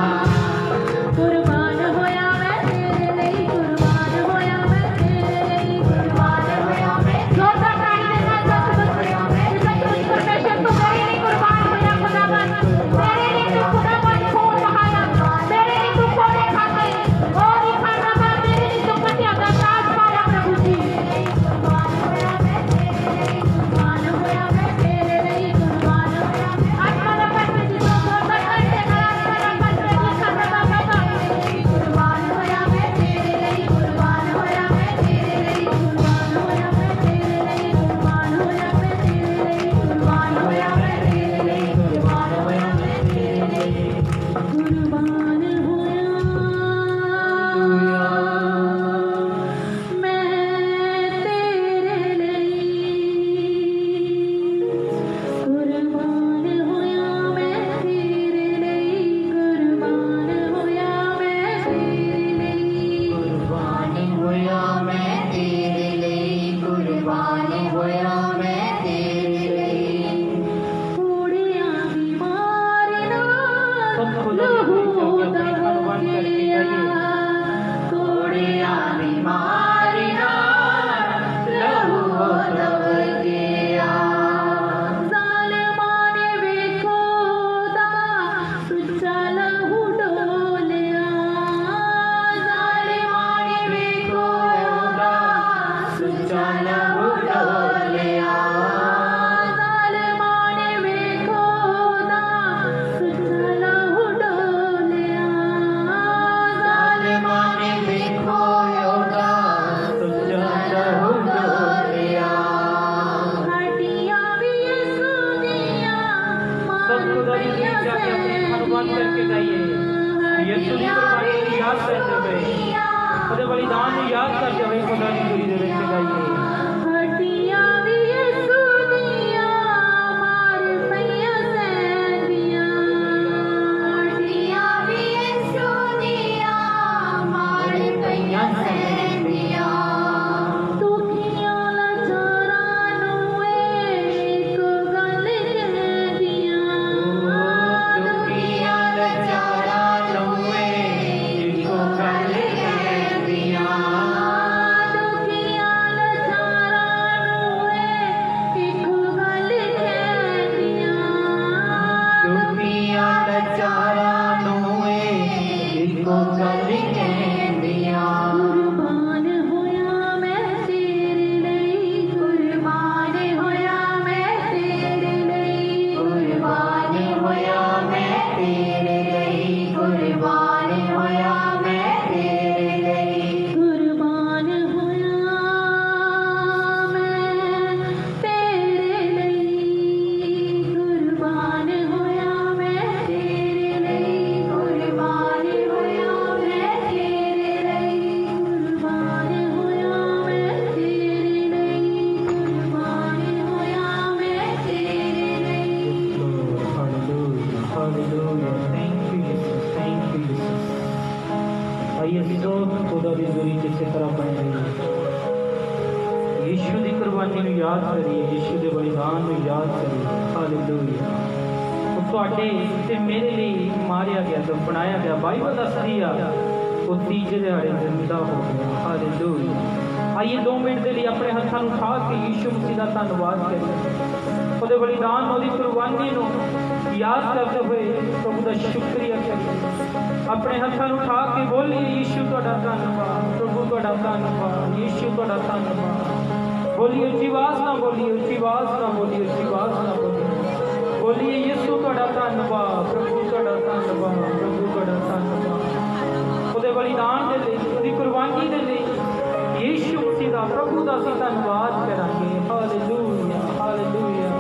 कुर्बान होया मैं तेरे लिए कुर्बान होया मैं तेरे लिए कुर्बान होया मैं जोरदार ताली के साथ सचमुच परमेश्वर तू मेरे लिए कुर्बान होया खुदावन मेरे लिए तू खुदावन खून बहाया मेरे लिए तू कोड़े खाते और ही खाना बा मेरे लिए तू पतिया का ताज पाया प्रभु जी कुर्बान होया मैं तेरे लिए कुर्बान होया मैं तेरे लिए कुर्बान होया मैं आत्मा का पत्नी जी तो जोरदार ताली के साथ आत्मा का पत्नी जी खाना बाबा कुर्बान होया मैं तेरे लिए कुर्बान होया मैं तेरे लिए कुर्बान होया मैं तेरे लिए कुर्बान होया मैं तेरे लिए कुर्बान होया मैं तेरे लिए कुर्बान होया मैं तेरे लिए कुर्बान होया मैं तेरे लिए कुर्बान होया मैं तेरे लिए कुर्बान होया मैं तेरे लिए कुर्बान होया मैं तेरे लिए कुर्बान होया मैं तेरे लिए कोड़ियां दी मारना सब खुदा की अपने भगवान करके जाइए कोड़ियां दी मारना लहू दब गया ज़ालिमां ने वेखो दा सुच्चा लहू डोलिया ज़ालिमां ने वेखो दा सुच्चा लहू डोलिया ज़ालिमां ने वेखो दा सुच्चा लहू डोलिया ज़ालिमां ने वेखो होगा तुझा लहू डोलिया हड्डियां भी यीशु दियां सब खुदा की जाके अपने भगवान करके जाइए यीशु की कुर्बानी को याद करते हुए ਉਹਦੇ ਬਲੀਦਾਨ ਨੂੰ याद करते हुए खुदा की दूरी ਦੇ ਵਿੱਚ ਗਾਈਏ हड्डियां भी यीशु दियां मार पईयां सैंदियां हड्डियां भी यीशु दियां मार पईयां सैंदियां दुखियां लाचारां नूं इक गल कहंदियां ਦੁਖੀਆਂ ਲਾਚਾਰਾਂ ਨੂੰ ਇੱਕੋ ਗੱਲ ਕਹਿੰਦੀਆਂ दुखियां लाचारां नूं इक गल कहंदियां ਦੁਖੀਆਂ ਲਾਚਾਰਾਂ ਨੂੰ ਇੱਕੋ ਗੱਲ ਕਹਿੰਦੀਆਂ कुर्बान होया मैं तेरे लिए कुर्बान होया मैं तेरे लिए ਕੁਰਬਾਨ ਹੋਇਆ ਮੈਂ ਤੇਰੇ ਲਈ ਕੁਰਬਾਨ ਹੋਇਆ ਮੈਂ ਤੇਰੇ ਲਈ कुर्बान होया मैं तेरे लिए कुर्बान होया मैं तेरे लिए कुर्बान होया मैं तेरे लिए कुर्बान होया मैं तेरे लिए कुर्बान होया मैं तेरे लिए Hallelujah, hallelujah. Thank you, Jesus. Thank you, Jesus. आइए सब खुदा की दूरी जिस तरह बन रही है यीशु की कुर्बानी ਨੂੰ याद करिए यीशु के बलिदान ਨੂੰ याद करिए हालेलुया ਉਹ ਤੁਹਾਡੇ ਤੇ ਮੇਰੇ ਲਈ ਮਾਰਿਆ ਗਿਆ ਦਫਨਾਇਆ ਗਿਆ ਬਾਈਬਲ ਦੱਸਦੀ ਆ ਉਹ ਤੀਜੇ ਦਿਹਾੜੇ ਜ਼ਿੰਦਾ ਹੋ ਗਿਆ ਹਾਲੇਲੂਇਆ ਆइए 2 ਮਿੰਟ ਦੇ ਲਈ ਆਪਣੇ ਹੱਥਾਂ ਨੂੰ ਉਠਾ ਕੇ ਯੀਸ਼ੂ ਮਸੀਹ ਦਾ ਧੰਨਵਾਦ ਕਰੀਏ ਉਹਦੇ ਬਲੀਦਾਨ ਉਹਦੀ ਕੁਰਬਾਨੀ ਨੂੰ याद करते हुए प्रभु का शुक्रिया करिए अपने हाथों ਨੂੰ उठा के बोलिए यीशु ਤੁਹਾਡਾ ਧੰਨਵਾਦ प्रभु ਤੁਹਾਡਾ ਧੰਨਵਾਦ यीशु ਤੁਹਾਡਾ ਧੰਨਵਾਦ बोलिए ਉੱਚੀ आवाज ना बोलिए ਉੱਚੀ आवाज ना बोलिए ਉੱਚੀ आवाज ना बोलिए बोलिए यीशु ਤੁਹਾਡਾ ਧੰਨਵਾਦ प्रभु ਤੁਹਾਡਾ ਧੰਨਵਾਦ प्रभु ਤੁਹਾਡਾ ਧੰਨਵਾਦ ਉਹਦੇ ਬਲੀਦਾਨ ਦੇ ਲਈ ਉਹਦੀ ਕੁਰਬਾਨੀ ਦੇ ਲਈ यीशु मसीह ਦਾ प्रभु का असीं धन्नवाद करांगे। Hallelujah hallelujah.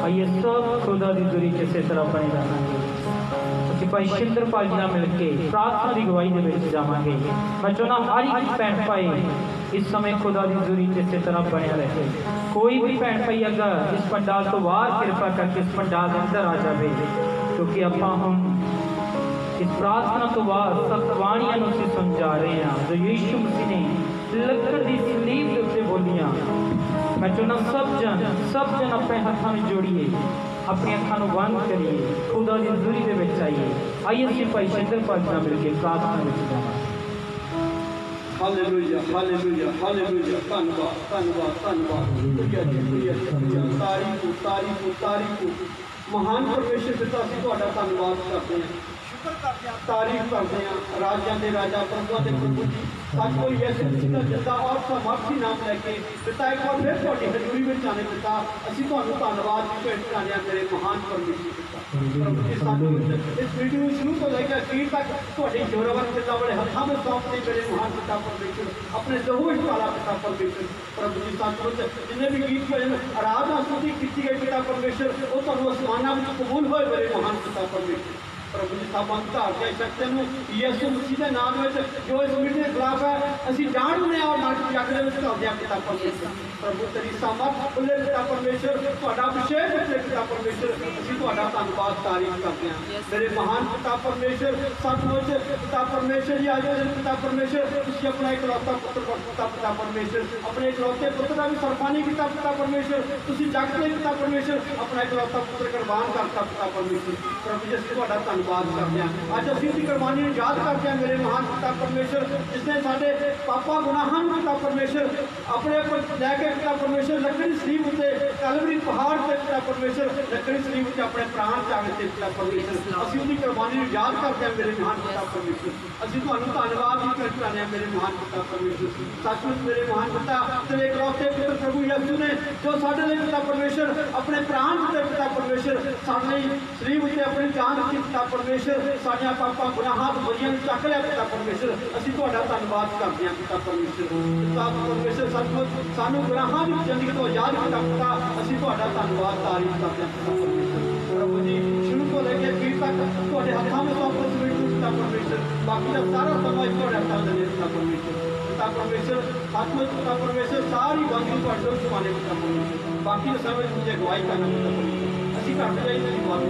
आइए सब खुदा की दुरी किसी तरह बने रहेंगे। ਅਸੀਂ ਭਾਈ ਸ਼ਿੰਦਰਪਾਲ ਜੀ ਨਾਲ ਮਿਲ ਕੇ ਪ੍ਰਾਰਥਨਾ ਦੀ ਗਵਾਹੀ ਦੇ ਵਿੱਚ ਜਾਵਾਂਗੇ। ਮੈਂ ਚਾਹੁੰਦਾ ਹਰ ਇੱਕ ਭੈਣ ਭਾਈ ਇਸ ਸਮੇਂ ਖੁਦਾ ਦੀ ਜ਼ੁਰੀ ਇਸੇ ਤਰ੍ਹਾਂ ਬਣਿਆ ਰਹੇ। ਕੋਈ ਵੀ ਭੈਣ ਭਾਈ ਅਗਰ ਇਸ ਪੰਡਾਲ ਤੋਂ ਬਾਹਰ ਕਿਰਪਾ ਕਰਕੇ ਇਸ ਪੰਡਾਲ ਦੇ ਅੰਦਰ ਆ ਜਾਵੇ, ਕਿਉਂਕਿ ਆਪਾਂ ਹੁਣ ਇਸ ਪ੍ਰਾਰਥਨਾ ਤੋਂ ਬਾਅਦ ਸਤਵਾਣੀਆਂ ਨੂੰ ਅਸੀਂ ਸੁਣ ਜਾ ਰਹੇ ਹਾਂ ਜੋ ਯੀਸ਼ੂ ਮਸੀਹ ਨੇ ਲੱਕੜ ਦੀ ਸਲੀਬ ਦੇ ਉੱਤੇ ਬੋਲੀਆਂ। मैं चाहना सब जन अपने हाथों में जोड़िए, अपनी अखां बंद करिए, खुदा की हज़ूरी दे विच आइए। आइए असीं भाई शिंदरपाल जी नाल मिल के प्रार्थना विच जावांगे। Hallelujah hallelujah hallelujah. धन्यवाद धन्यवाद धन्यवाद। तारीफ महान परमेश्वर पिता असीं तुहाडा धन्नवाद करते हैं, तारीफ करते हैं। राजा के राजा प्रभुआ के प्रभु जी सच कोई यीशु मसीह का जिंदा और सामर्थी नाम लैके पिता एक बार फिर तुहाडी हज़ूरी में आने पिता असीं तुहानूं धन्नवाद भेंट करते हैं मेरे महान परमेश्वर पिता। प्रभु जी सानूं इस वीडियो में शुरू तो लेकर आखिर तक तुहाडी जोरावर पिता वाले हत्थां में सौंपते मेरे महान पिता परमेश्वर अपने लहू विच पाला पिता परमेश्वर। प्रभु जी सचमुच जिन्हें भी गीत भजन आराधना स्तुति की गई पिता परमेश्वर वो तुहानूं आसमानां विच कबूल होए मेरे महान पिता परमेश्वर। प्रभु जी सब अंधार के शक्ति यीशु मसीह के नाम में जो इस मीडिया के खिलाफ है असीं जाणने और नरक जग दे विच घल्लदे पिता परमेश्वर। प्रभु तेरी सामर्थ खुले पिता परमेश्वर तुहाडा अभिषेक खुले पिता परमेश्वर असीं तुहाडा धन्नवाद तारीफ करते हैं मेरे महान पिता परमेश्वर। सचमुच पिता परमेश्वर जी आज पिता परमेश्वर तुसीं अपना इकलौता पुत्र पिता परमेश्वर अपने इकलौते पुत्र का भी सरफानी किया पिता परमेश्वर। तुसीं जग के पिता परमेश्वर अपना इकलौता पुत्र कुर्बान करता पिता परमेश्वर। प्रभु जी असीं तुहाडा धन्नवाद करते हैं। अज असीं उहदी कुर्बानी नूं याद करते हैं मेरे महान पिता परमेश्वर जिसने साडे पापा गुनाहां नूं पिता परमेश्वर अपने ऊपर लैके पिता परमेश्वर लकड़ी सलीब उत्ते कलवरी पहाड़ ते पिता परमेश्वर लकड़ी सलीब उत्ते अपने प्राण त्यागे थे पिता परमेश्वर। असीं उहदी कुर्बानी नूं याद करते हैं मेरे महान पिता परमेश्वर। असीं तुहानूं धन्नवाद भी करते हैं मेरे महान पिता परमेश्वर। सचमुच मेरे महान पिता तेरे इकलौते पुत्र प्रभु यीशु ने जो साडे लई पिता परमेश्वर अपने प्राण दित्ते पिता परमेश्वर साडे लई सलीब उत्ते अपनी जान दित्ती पिता परमेश्वर। साडियां पापां गुनाहां ते बुराइयां नूं चक लिया पिता परमेश्वर। असीं तुहाडा धन्नवाद करते हैं पिता परमेश्वर। पिता परमेश्वर सचमुच सानूं गुनाहां दी जिंदगी तो आजाद किया पिता असीं तुहाडा धन्नवाद तारीफ करते हैं पिता परमेश्वर। प्रभु जी शुरू तो लेके आखिर तक तुहाडे हत्थां में सौंप पिता परमेश्वर। बाकी का सारा समय तुहाडे हत्थां दे पिता परमेश्वर। पिता परमेश्वर सचमुच पिता परमेश्वर सारी बंदगी तुहाडे विच पाने पिता परमेश्वर। बाकी का समय तुझे गवाही करना पिता परमेश्वर। असीं घट जाई तेरी बात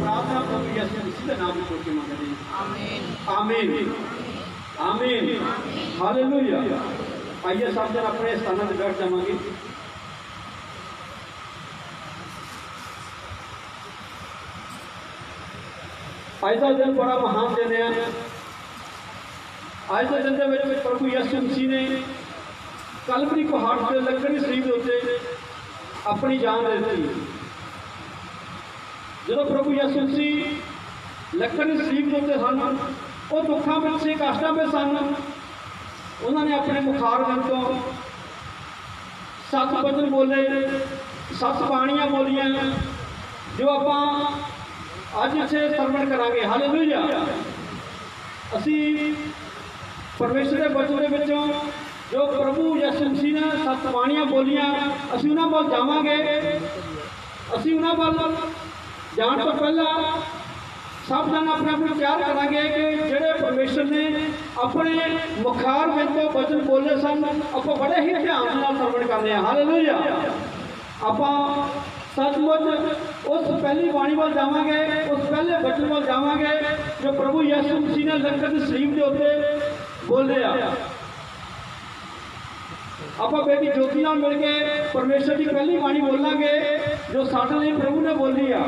प्रार्थना प्रभु यीशु मसीह के नाम में छोड़ के मांगते हैं आमीन आमीन हालेलुया। आइए सब जन अपने स्थानों पर बैठ जावांगे। अज का दिन बड़ा महान दिन है। अज के दिन के प्रभु यीशु मसीह ने कलवरी पहाड़ से लकड़ी सलीब के उत्ते अपनी जान दे दी। जो प्रभु यीशु मसीह लकड़ी सलीब के उत्ते सन वो दुखों में से कष्टों में सन। उन्होंने अपने मुखार तो 7 वचन बोले 7 बाणियां बोलियां जो आप अज इसे सरवण करांगे। हालेलुया। असी परमेश्वर के वचन के विचों जो प्रभु यीशु मसीह ने 7 बाणियां बोलियां असी उन्हां वल जावांगे। असी उन्हां वल जाण तो पहला सब जन अपने अपने तैयार करांगे कि जेड़े परमेश्वर ने अपने मुखार में तो वचन बोले सन आप बड़े ही ध्यान नाल सरवण करने हैं। हालेलुया। आप सचमुच उस पहली बाणी वाल जावांगे, उस पहले वचन वाल जावांगे जो प्रभु यीशु मसीह ने लकड़ की सलीब के उत्ते बोले। आप बेटी ज्योति नाल मिल के परमेश्वर की पहली बाणी बोलांगे जो साडे लई प्रभु ने बोली आ।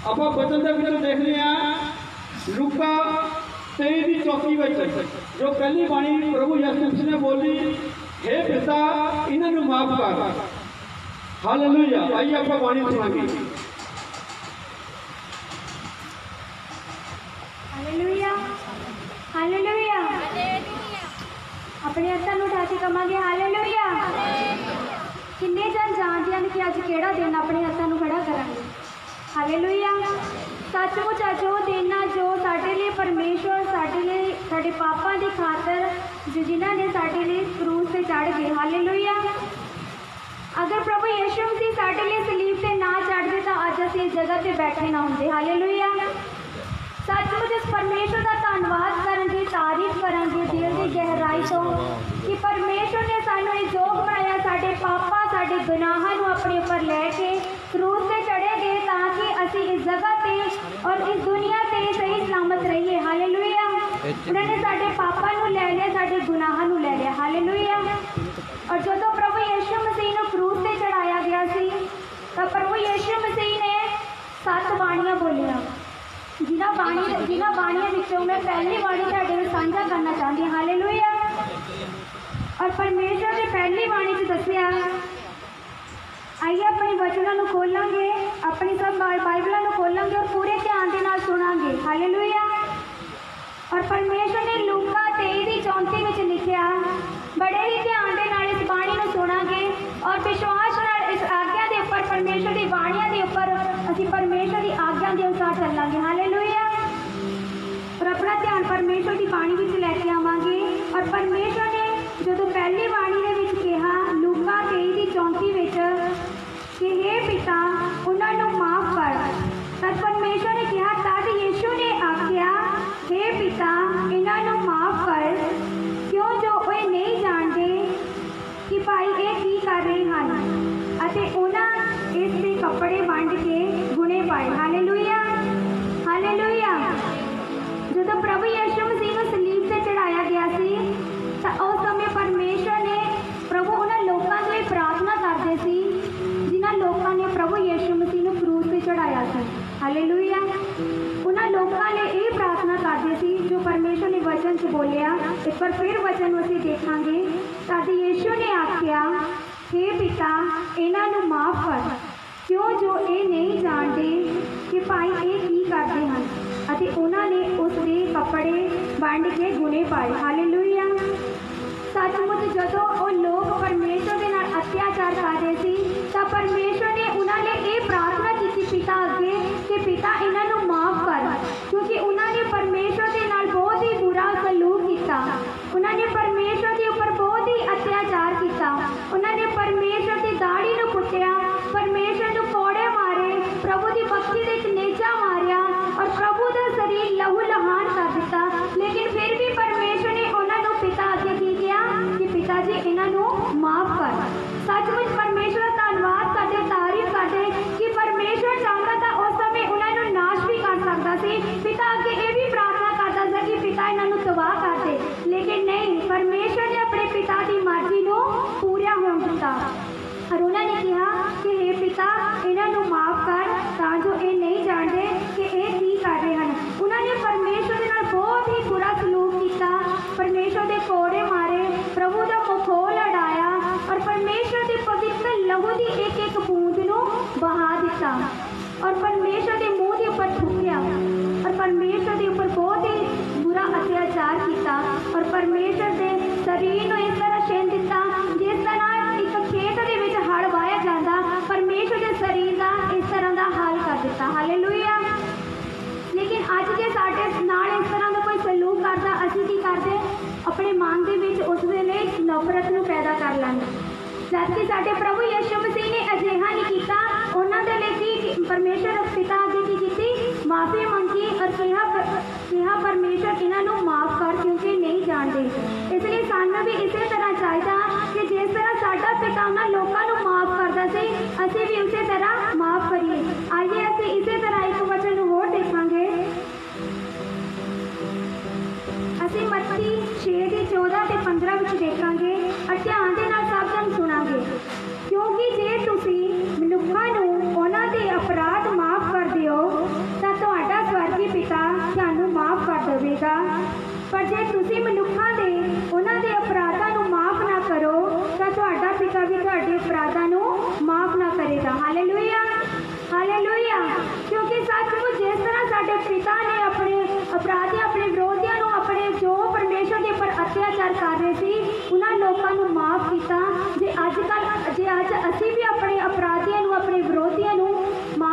आप वचन के विच देखने लूका 23:34 जो पहली बाणी प्रभु यीशु मसीह ने बोली, हे पिता इन्हां माफ कर। हालेलुया। आइए आप बाणी सुनांगे। Hallelujah hallelujah. अपने हत्थों को उठा के कहांगे हालेलुया। किन्ने जन जानते हैं कि अज केड़ा दिन अपने हत्थों को खड़ा करांगे। हालेलुया। सचमुच अज वो दिन आ जो साडे लिए परमेश्वर साडे लिए साडे पापां दी खातर जिन्हां ने साडे लिए क्रूस ते चढ़ गए। हालेलुया। अगर प्रभु यीशु मसीह साडे लिए सलीब ते ना चढ़दे तां अज असीं इस जगह ते बैठे ना हुंदे। हालेलुया। सचमुच इस परमेश्वर का धन्नवाद करांगे, तारीफ करांगे दिल की गहराई तो कि परमेश्वर ने सानू योग बनाया, साडे पापा साडे गुनाहां नू अपने ऊपर लैके क्रूस ते चढ़े गए ताकि असीं इस जगह ते और इस दुनिया ते सही सलामत रहिए। हालेलुया। उन्होंने साडे पापा नू लै लिया, साडे गुनाहां नू लै लिया। हालेलुया। और जदों प्रभु यीशु मसीह नू क्रूस ते चढ़ाया गया सी तां प्रभु यीशु मसीह ने 7 बाणियां बोलियां। जिन्हां बाणियां विचों मैं पहली बाणी तुहाडे नाल साझा करना चाहती हां। हालेलुया। और परमेश्वर ने पहली बाणी च दस्सिया, आइए अपने वचनों को खोलांगे, अपनी सब बाइबलों को खोलांगे और पूरे ध्यान के नाल सुनांगे। हालेलुया। और परमेश्वर ने लूका 23:34 में लिखिया, बड़े ही ध्यान के नाल इस बाणी को सुनांगे और विश्वास नाल इस आज्ञा के उपर परमेश्वर की बाणियां के उपर असीं परमेश्वर की आज्ञा के अनुसार चलांगे। हालेलुया। और अपना ध्यान परमेश्वर की बाणी में लैके आवांगे। और परमेश्वर ने जो पहली बाणी के विच कहा लूका 23:34 कि हे पिता उन्होंने माफ कर, तब परमेश्वर ने कहा, तद यीशु ने आख्या, हे पिता इन्हों माफ कर, क्यों जो वे नहीं जानते कि भाई ये की कर रहे हैं। अते उन्हें इसके कपड़े वंड के गुणे पाए। हालेलुया। हालेलुया। जो प्रभु यीशु मसीह को सलीब से चढ़ाया गया सी तो उस समय परमेश्वर ने प्रभु उन्होंने लोगों के लिए प्रार्थना करते सी जिन्होंने लोगों ने प्रभु यीशु मसीह को क्रूस से चढ़ाया था। हालेलुया। उन्होंने लोगों ने ये प्रार्थना करते सी जो परमेश्वर ने वचन च बोलिया। एक बार फिर वचन असीं देखांगे। तद यीशु ने आख्या, हे पिता इन्हों माफ कर, क्यों जो ये नहीं जानते कि भाई ये की करते हैं। अते उन्होंने उसके कपड़े वंड के गुणे पाए। हालेलुया। सचमुच जदों वो लोग परमेश्वर के नाल अत्याचार कर रहे थे तो परमेश्वर ने उन्होंने ये प्रार्थना की पिता अगे कि पिता इन्हों माफ कर, क्योंकि उन्होंने परमेश्वर के नाल बहुत ही बुरा सलूक किया। उन्होंने परमेश्वर के ऊपर बहुत ही अत्याचार किया। उन्होंने परमेश्वर की दाढ़ी को पुट्टिया, परमेश्वर को कोड़े मारे, प्रभु की बख्शी के कनेजा मारिया और प्रभु का शरीर लहू लहान कर दिता। लेकिन फिर भी परमेश्वर ने उन्होंने पिता अगे की किया कि पिता जी इन्हों माफ कर। सचमुच परमेश्वर का धन्यवाद करते, तारीफ करते कि परमेश्वर चाहता था उस समय उन्होंने नाश भी कर सकता सी। पिता अगे ये भी प्रार्थना करता था कि पिता इन्हों तबाह कर दे, लेकिन नहीं, परमेश्वर ने अपने पिता की मर्जी को पूरा होने दिता। और उन्होंने कहा कि हे पिता इन्हों माफ कर ताकि ये नहीं जानते कि ये की कर रहे हैं। उन्होंने परमेश्वर के नाल बहुत ही बुरा सलूक किया, परमेश्वर के कोड़े मारे, प्रभु का मुखौल उड़ाया और परमेश्वर के पवित्र लहू की एक एक बूंद को बहा दिता और परमेश्वर के मुँह के ऊपर थूकिया और परमेश्वर के ऊपर बहुत ही बुरा अत्याचार किया और परमेश्वर के शरीर को इस तरह छीन दिता जिस तरह एक खेत के विच हड़ वाया जाता, परमेश्वर के शरीर का इस तरह का हाल कर दिता। हालेलुया। लेकिन अज के साडे नाल इस तरह का कोई सलूक करता, असीं की करते अपने मन के विच उस वेले नफरत नूं पैदा कर लैंदे, जबकि साडे प्रभु यीशु मसीह ने अजिहा नहीं किया। उन्हां दे लई की परमेश्वर पिता अगे की कीती, माफी मंगी और कहा परमेश्वर इन्हों माफ कर क्योंकि नहीं जानते। इसलिए सानू भी इस तरह चाहिए कि जिस तरह साडा पिता उन्हां लोकां नूं माफ करता सी असीं भी उस तरह माफ करिए। आइए असीं इस तरह एक वचन होर देखांगे। असीं मत्ती 6:14-15 में देखांगे और ध्यान दे नाल सब जन सुनांगे। क्योंकि जे तुसीं मनुक्खां नूं उन्हां दे अपराध माफ कर दिओ तां तुहाडा स्वर्गी पिता तुहानूं माफ कर देवेगा, पर जे तुसीं मनुक्खां दे उन्हां दे अपराधां नूं माफ ना करो तां तुहाडा पिता भी तुहाडे अपराधां नूं माफ ना करेगा। हालेलुया। हालेलुया। क्योंकि सचमुच जिस तरह साडे पिता ने अपने अपराधी अपने विरोधियों नूं अपने जो परमेश्वर के उपर अत्याचार कर रहे थे उन्होंने लोगों को माफ किया, जे अज असीं भी अपने अपराधियों नूं अपने विरोधियों नूं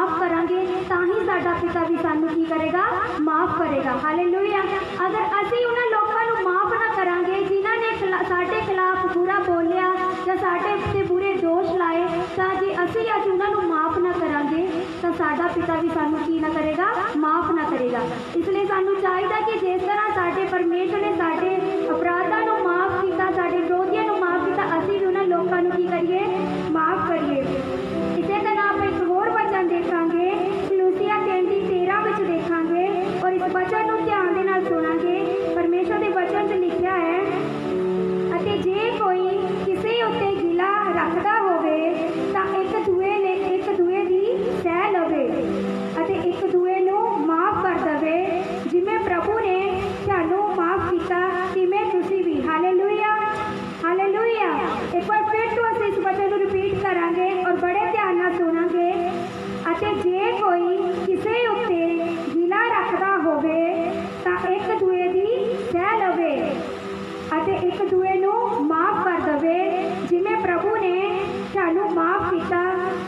माफ़ करांगे तां ही साडा पिता भी सानू की करेगा, माफ़ करेगा। हालेलुया। अगर असीं उन्हां लोकां नूं माफ़ ना करांगे जिन्हां ने साडे खिलाफ बुरा बोलिया जां साडे उत्ते बुरे दोष लाए, तां जे असीं अज उन्हां नूं माफ़ ना करांगे तां साडा पिता भी सानू की ना करेगा, माफ़ ना करेगा। इसलिए सानू चाहिदा कि जिस तरह साडे परमेश्वर ने साडे अपराधां नूं माफ़ कीता, साडे विरोधियां नूं माफ़ कीता, असीं भी उन्हां लोकां नूं की करिए, माफ़ करिए। इसे तरह आप एक होर वचन देखांगे, कलूसिया 3:13 विच देखांगे और इस वचन नूं ध्यान दे नाल सुणांगे। परमेश्वर दे वचन 'च लिखिया है, अते जे कोई किसी उत्ते गिला रखदा होवे तां एक दूए दी सह लवे अते एक दूए नूं माफ़ कर दवे, जिवें प्रभु ने तुहानूं माफ़ कीता तिवें तुसीं भी। Hallelujah, hallelujah. एक बार फिर तो असीं इस वचन नूं रिपीट करांगे और बड़े ध्यान नाल सुणांगे। अते जे कोई किसी उत्ते गिला रखदा होवे तां एक दूए दी सह लवे अते एक दूए नूं माफ़ कर दवे, जिवें प्रभु ने तुहानूं माफ़ कीता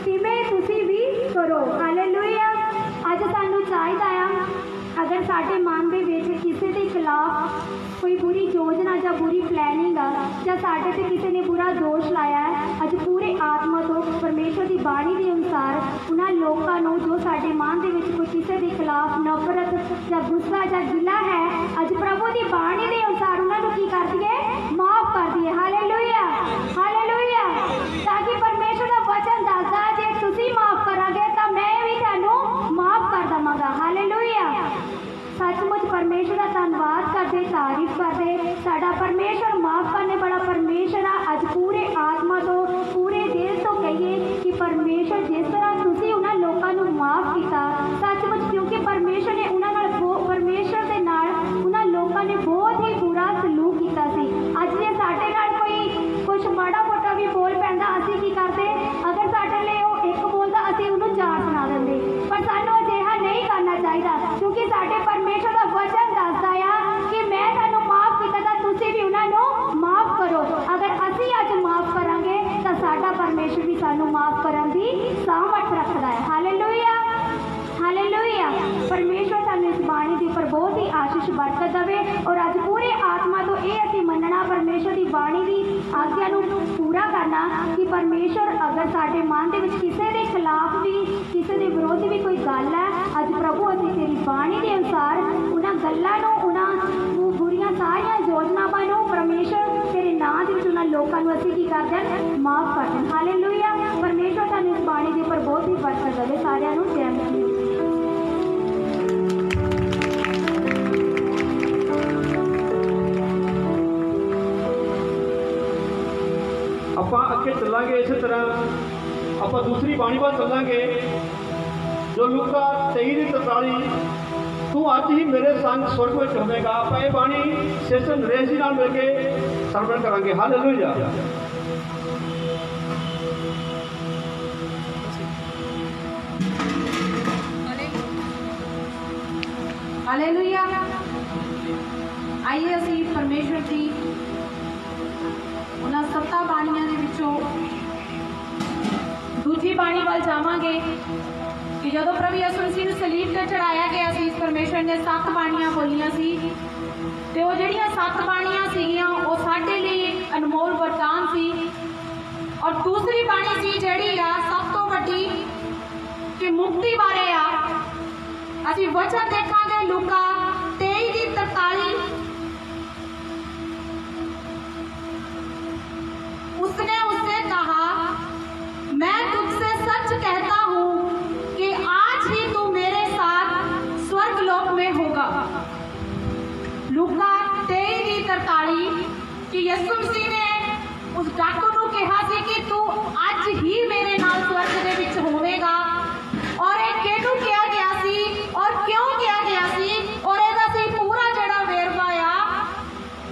तिवें तुसीं भी करो। हालेलुया। अज सानूं चाहीदा आ, अगर साडे मन दे विच किसी दे खिलाफ कोई बुरी योजना या बुरी प्लैनिंग आ या साडे ते किसी ने बुरा दोष लाया है, अज पूरे आत्मा तो परमेश्वर की बाणी के अनुसार उन्हां लोकां नूं जो साडे मन दे विच कोई किसी के खिलाफ नफरत या गुस्सा या गिला है, अज प्रभु की बाणी के अनुसार उन्हां नूं की कर दीए, माफ़ कर दीए। Hallelujah, hallelujah. ताकि परमेश्वर का वचन दसदा जे तुसीं माफ़ करांगे तां मैं भी तुहानूं माफ़ कर देवांगा। हालेलुया। सचमुच परमेश्वर का धन्यवाद करते, तारीफ करते। साडा परमेश्वर माफ़ करने वाला परमेश्वर आ। अज पूरे आत्मा तो पूरे दिल तो कहिए कि परमेश्वर जिस तरह तुसीं उन्हां लोकां नूं माफ़ कीता, सचमुच क्योंकि परमेश्वर ने उन्हां नाल परमेश्वर दे नाल उन्हां लोकां ने बहुत ही बुरा सलूक कीता सी। अज जे साडे नाल कोई कुछ माड़ा मोटा भी बोल पैंदा, असीं की करदे, अगर साडे लई ओह एक बोलदा असीं उहनूं 4 सुणा दिंदे। पर सानूं अजिहा नहीं करना चाहिदा, क्योंकि साडे परमेश्वर का वचन दसदा आ कि मैं तुहानूं माफ़ कीता तां तुसीं भी उन्हां नूं माफ़ करो। अगर असीं अज माफ़ करांगे तां साडा परमेश्वर भी सानूं माफ़ करन दी सामर्थ रखदा है। Hallelujah, hallelujah. परमेश्वर सानूं इस बाणी के उपर बहुत ही आशीष बरकत देवे और अज पूरे आत्मा तो ये असीं मनना, परमेश्वर की बाणी की आग्या नूं पूरा करना कि परमेश्वर अगर साडे मन दे विच किसी के खिलाफ भी किसी के विरोध भी कोई गल है, अज प्रभु असीं तेरी बाणी के अनुसार उन्हां गल्लां नूं उन्हां बुरियां सारियां योजनावां नूं परमेश्वर तेरे नाम दे विच उन्हां लोकां नूं असीं की करदे हन, माफ़ कर दें। हालेलुया। परमेश्वर सानूं इस बाणी के उपर बहुत ही बरकत देवे। सारियां नूं जय मसीह। ਆਪਾਂ ਅੱਗੇ ਚੱਲਾਂਗੇ ਇਸੇ ਤਰ੍ਹਾਂ ਆਪਾਂ ਦੂਸਰੀ ਬਾਣੀ ਵੱਲ ਚੱਲਾਂਗੇ ਜੋ ਲੂਕਾ 23:43 ਤੂੰ ਅੱਜ ਹੀ ਮੇਰੇ ਸੰਗ ਸੁਰਗ ਵਿੱਚ ਹੋਵੇਗਾ। ਆਪਾਂ ਇਹ ਬਾਣੀ ਸਿਸਟਰ ਨਰੇਸ਼ ਜੀ ਨਾਲ ਮਿਲ ਕੇ ਸਰਵਣ ਕਰਾਂਗੇ। ਹਾਲੇਲੂਇਆ। हालेलुया। आइए असीं परमेश्वर की उन्हां 7 बाणियां दे विचों दूजी बाणी वाल जावांगे कि जदों प्रभु यीशु मसीह नूं सलीब ते चढ़ाया गया सी, परमेश्वर ने 7 बाणियां बोलियां सी ते वो जिहड़ियां 7 बाणियां सीगियां वो साडे लई अनमोल वरदान सी। और दूसरी बाणी सी जिहड़ी आ सब तो वड्डी कि मुक्ति बारे आ। असीं वचन देखांगे लूका 23:43। उसने उससे कहा, मैं तुझसे सच कहता हूं कि आज ही तू मेरे साथ स्वर्गलोक में होगा। लूका 23:43 कि यीशु मसीह ने उस डाकू नूं कहा सी कि तू आज ही मेरे नाल स्वर्ग दे विच होवेगा। और ये किहनूं किया गया सी और क्यों किया गया सी और ਇਹਦਾ सी पूरा ਜਿਹੜਾ ਵੇਰਵਾ ਆ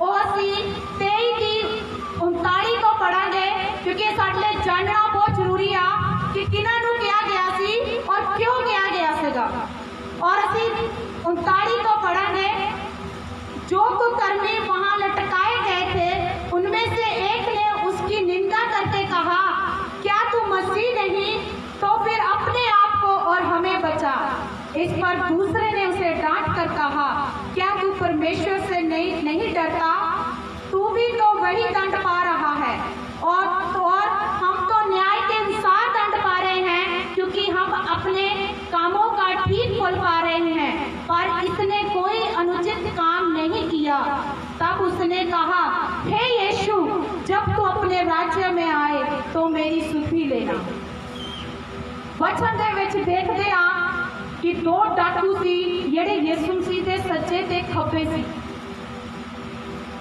ਉਹ ਅਸੀਂ 23:39 ਤੋਂ ਪੜਾਂਗੇ, क्योंकि ਸਾਡੇ ਲਈ ਜਾਣਨਾ ਬਹੁਤ ਜ਼ਰੂਰੀ ਆ ਕਿ ਕਿਹਨਾਂ ਨੂੰ ਕਿਹਾ ਗਿਆ ਸੀ और क्यों किया गया ਸੀਗਾ। और ਅਸੀਂ 39 ਤੋਂ ਪੜਾਂਗੇ, जो कुकर्मी वहां लटकाए गए थे उनमें से एक ने उसकी निंदा करके कहा, क्या तू मसीह नहीं तो फिर अपने आप को और हम इस पर दूसरे ने उसे डांट कर कहा, क्या तू परमेश्वर से नहीं डरता? तू भी तो वही दंड पा रहा है और हम तो न्याय के अनुसार दंड पा रहे हैं, क्योंकि हम अपने कामों का ठीक फल पा रहे हैं, पर इसने कोई अनुचित काम नहीं किया। तब उसने कहा, हे यीशु, जब तू अपने राज्य में आए तो मेरी सुधि लेना। वचन दे विच देखते आ कि दो डाकू सी ਜਿਹੜੇ ਯਿਸੂ ਮਸੀਹ ਦੇ ਸੱਜੇ ਤੇ ਖੱਬੇ ਸੀ,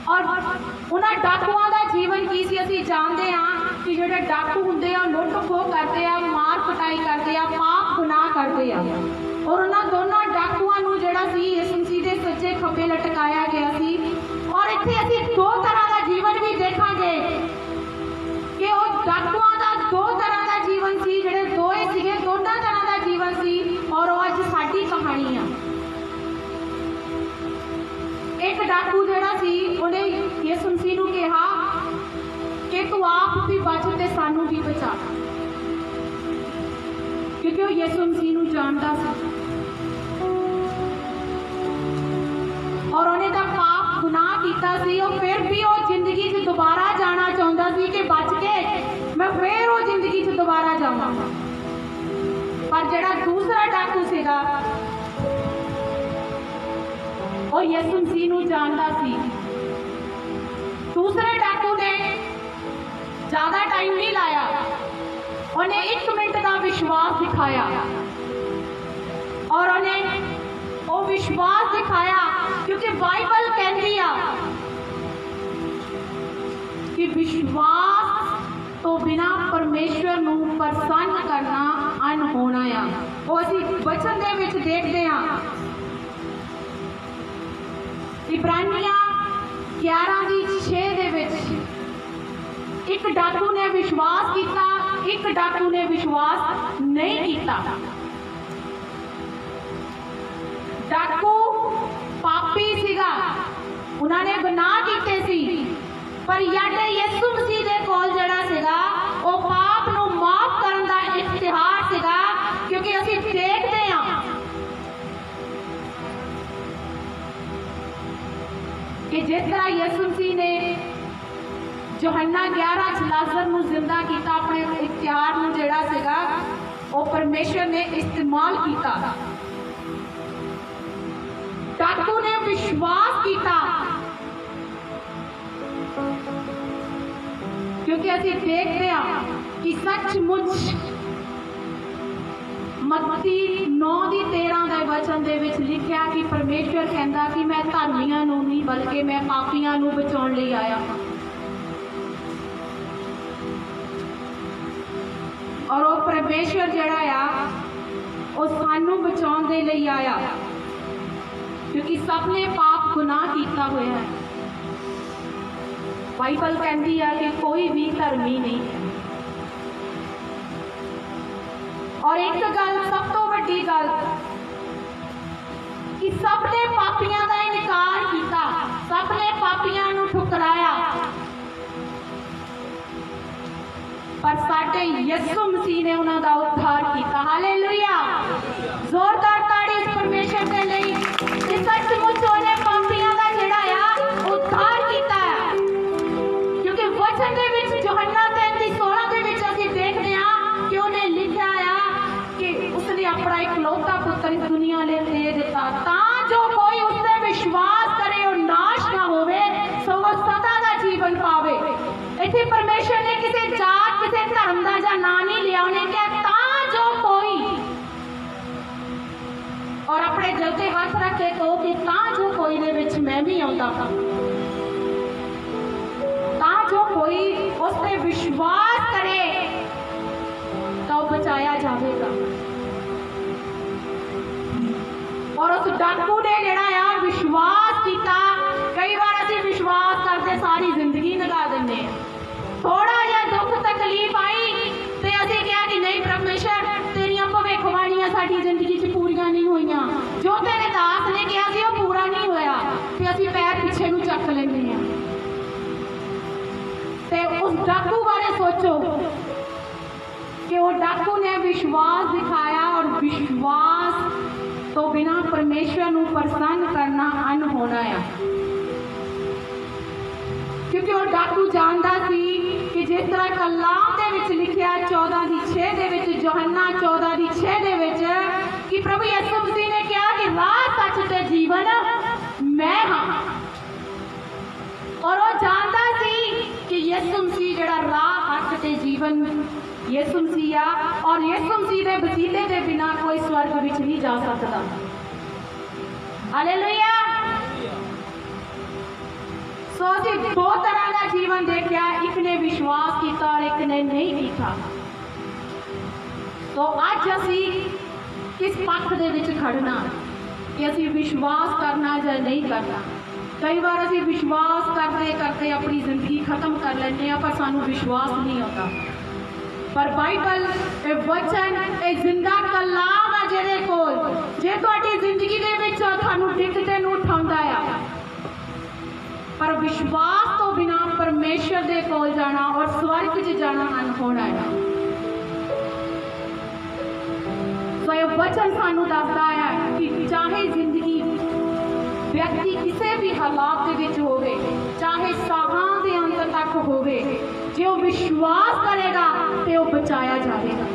ਔਰ ਉਹਨਾਂ ਡਾਕੂਆਂ ਦਾ ਜੀਵਨ ਕੀ ਸੀ ਅਸੀਂ ਜਾਣਦੇ ਹਾਂ ਕਿ ਜਿਹੜੇ ਡਾਕੂ ਹੁੰਦੇ ਆ ਲੁੱਟ ਖੋਹ ਕਰਦੇ ਆ, ਮਾਰ ਕੁਟਾਈ ਕਰਦੇ ਆ, ਪਾਪ ਗੁਨਾਹ ਕਰਦੇ ਆ, ਔਰ ਉਹਨਾਂ ਦੋਨਾਂ ਡਾਕੂਆਂ ਨੂੰ ਜਿਹੜਾ ਸੀ ਯਿਸੂ ਮਸੀਹ ਦੇ ਸੱਜੇ ਖੱਬੇ ਲਟਕਾਇਆ ਗਿਆ ਸੀ। ਔਰ ਇੱਥੇ ਅਸੀਂ ਦੋ ਤਰ੍ਹਾਂ ਦਾ ਜੀਵਨ ਵੀ ਦੇਖਾਂਗੇ ਕਿ ਉਹ ਡਾਕੂਆਂ ਦਾ ਦੋ ਤਰ੍ਹਾਂ ਦਾ ਜੀਵਨ ਸੀ, ਜਿਹੜੇ ਦੋਏ ਸੀਗੇ ਦੋਨਾਂ ਤਰ੍ਹਾਂ ਦਾ ਜੀਵਨ ਸੀ, ਔਰ ਉਹ ਅੱਜ ਸਾਡੀ ਕਹਾਣੀ ਆ। एक डाकू ਜਿਹੜਾ ਸੀ ਉਹਨੇ ਯਿਸੂ ਮਸੀਹ ਨੂੰ ਕਿਹਾ ਕਿ ਤੂੰ ਆਪ ਵੀ ਬਚ ਤੇ ਸਾਨੂੰ ਵੀ ਬਚਾ, ਕਿਉਂਕਿ ਉਹ ਯਿਸੂ ਮਸੀਹ ਨੂੰ ਜਾਣਦਾ ਸੀ ਔਰ ਉਹਨੇ ਤਾਂ ਪਾਪ ਗੁਨਾਹ ਕੀਤਾ ਸੀ। ਉਹ ਫਿਰ ਵੀ ਉਹ ਜ਼ਿੰਦਗੀ 'ਚ ਦੁਬਾਰਾ ਜਾਣਾ ਚਾਹੁੰਦਾ ਸੀ ਕਿ ਬਚ ਕੇ ਮੈਂ ਫਿਰ ਉਹ ਜ਼ਿੰਦਗੀ 'ਚ ਦੁਬਾਰਾ ਜਾਵਾਂ। ਪਰ ਜਿਹੜਾ ਦੂਸਰਾ ਡਾਕੂ ਸੀਗਾ ਉਹ ਯਿਸੂ ਮਸੀਹ ਨੂੰ ਜਾਣਦਾ ਸੀ। ਦੂਸਰੇ ਡਾਕੂ ਨੇ ਜ਼ਿਆਦਾ ਟਾਈਮ ਨਹੀਂ ਲਾਇਆ, ਉਹਨੇ 1 ਮਿੰਟ ਦਾ ਵਿਸ਼ਵਾਸ ਦਿਖਾਇਆ ਔਰ ਉਹਨੇ ਉਹ ਵਿਸ਼ਵਾਸ ਦਿਖਾਇਆ, ਕਿਉਂਕਿ ਬਾਈਬਲ ਕਹਿੰਦੀ ਆ ਕਿ ਵਿਸ਼ਵਾਸ ਤੋਂ ਬਿਨਾ ਪਰਮੇਸ਼ਵਰ ਨੂੰ ਪ੍ਰਸੰਨ ਕਰਨਾ ਅਨਹੋਣਾ ਆ। ਉਹ ਅਸੀਂ ਵਚਨ ਦੇ ਵਿੱਚ ਦੇਖਦੇ ਹਾਂ, इब्रानियां 11:6 ਦੇ ਵਿੱਚ ਇੱਕ ਡਾਕੂ ਨੇ ਵਿਸ਼ਵਾਸ ਕੀਤਾ, ਇੱਕ ਡਾਕੂ ਨੇ ਵਿਸ਼ਵਾਸ ਨਹੀਂ ਕੀਤਾ। ਡਾਕੂ ਪਾਪੀ ਸੀਗਾ, ਉਹਨਾਂ ਨੇ ਗੁਨਾਹ ਕੀਤੇ ਸੀ, ਪਰ ਯਾਡੇ ਯਿਸੂ ਮਸੀਹ ਦੇ ਕੋਲ ਜਿਹੜਾ ਸੀਗਾ ਉਹ ਪਾਪ ਨੂੰ ਮਾਫ ਕਰਨ ਦਾ ਇਖਤਿਆਰ ਸੀਗਾ, ਕਿਉਂਕਿ ਅਸੀਂ ਦੇਖਦੇ ਹਾਂ कि जिस तरह यीशु मसीह ने यूहन्ना 11 च लाजर नूं जिंदा किया, अपने इख्तियार नूं जिहड़ा सीगा वो परमेश्वर ने इस्तेमाल किया। डाकू ने विश्वास किया, क्योंकि असीं देखते हैं कि सचमुच मत्ती 9:13 ਦੇ वचन ਦੇ ਵਿੱਚ ਲਿਖਿਆ ਕਿ ਪਰਮੇਸ਼ਵਰ ਕਹਿੰਦਾ ਕਿ ਮੈਂ ਧਰਮੀਆਂ ਨੂੰ ਨਹੀਂ ਬਲਕਿ ਮੈਂ ਪਾਪੀਆਂ ਨੂੰ ਬਚਾਉਣ ਲਈ ਆਇਆ। ਔਰ ਉਹ ਪਰਮੇਸ਼ਵਰ ਜਿਹੜਾ ਆ ਉਹ ਸਾਨੂੰ ਬਚਾਉਣ ਦੇ ਲਈ ਆਇਆ, ਕਿਉਂਕਿ ਸਭ ਨੇ ਪਾਪ ਗੁਨਾਹ ਕੀਤਾ ਹੋਇਆ ਹੈ। ਬਾਈਬਲ ਕਹਿੰਦੀ ਆ ਕਿ ਕੋਈ ਵੀ ਧਰਮੀ ਨਹੀਂ ਹੈ। और एक गल सब तो वड्डी गल कि सब ने पापियां का इनकार किया, सब ने पापियां नूं ठुकराया, पर साडे यीशु मसीह ने उन्हां दा उद्धार किया। हालेलुया, जोरदार ताड़ी इस परमेश्वर के लिए कि सचमुच उहने पापियां दा जिहड़ा आ उद्धार किया, क्योंकि वचन दे विच यूहन्ना 3:16 दे विच असीं देखदे हां कि उहने लिखिया आ कि उसने अपना इकलौता पुत्र इस दुनिया ले दे दिता, तां जो कोई उस ते विश्वास करे और नाश ना होवे सगों सदा दा जीवन पावे। इत्थे परमेश्वर ने किसी जात किसी धर्म दा जां नाम नहीं लिया, उन्हें कहा तां जो कोई, और अपने दिल ते हाथ रख के कहो कि तां जो कोई दे विच मैं भी आउंदा हां, तां जो कोई उस ते विश्वास करे तो बचाया जाएगा। और उस डाकू ने जिहड़ा आ विश्वास किया। कई बार असीं विश्वास करते सारी जिंदगी लगा दिंदे आ, थोड़ा जिहा दुख तकलीफ आई ते असीं कहा कि नहीं परमेश्वर तेरियां भविखबाणियां साडी जिंदगी च पूरीआं नहीं होईआं, जो तेरे दास ने कहा सी वो पूरा नहीं होया, ते असीं पैर पिछे नूं चक लैंदे आ। ते उस डाकू बारे सोचो कि वो डाकू ने विश्वास दिखाया और विश्वास तो बिना परमेश्वर नूं प्रसन्न करना अनहोना है। क्योंकि वो डाकू जानता सी कि जिस तरह कलाम दे विच लिखिया 14:6 दे विच, यूहन्ना 14:6 दे विच, कि प्रभु यीशु मसीह ने कहा कि राह सच ते जीवन मैं हाँ। और वो जानता सी कि यीशु मसीह जिहड़ा राह सच ते जीवन यीशु मसीह आ, और यीशु मसीह दे वसीले दे बिना कोई स्वर्ग विच नहीं जा सकता। हालेलुया। सो असीं दो तरह का जीवन देखा, एक ने विश्वास किया और एक ने नहीं किया। तो अज असीं किस पक्ष दे विच खड़ना कि असीं विश्वास करना या नहीं करना। कई बार असीं विश्वास करते करते अपनी जिंदगी खत्म कर लेंगे, पर सानू विश्वास नहीं होता। पर बाइबल वचन जिंदा कलाम है जिहदे कोल, जे तुहाडी जिंदगी दे विच तुहानू डिगते नूं उठाउंदा आ। पर विश्वास तो बिना परमेश्वर दे कोल जाना और स्वर्ग च जाना अनहोना है। तो ये वचन सानू दसदा है कि चाहे जिंदगी व्यक्ति किसी भी हालात के विच होवे, चाहे साहां दे अंत तक होवे, जे वो विश्वास करेगा तो वो बचाया जाएगा।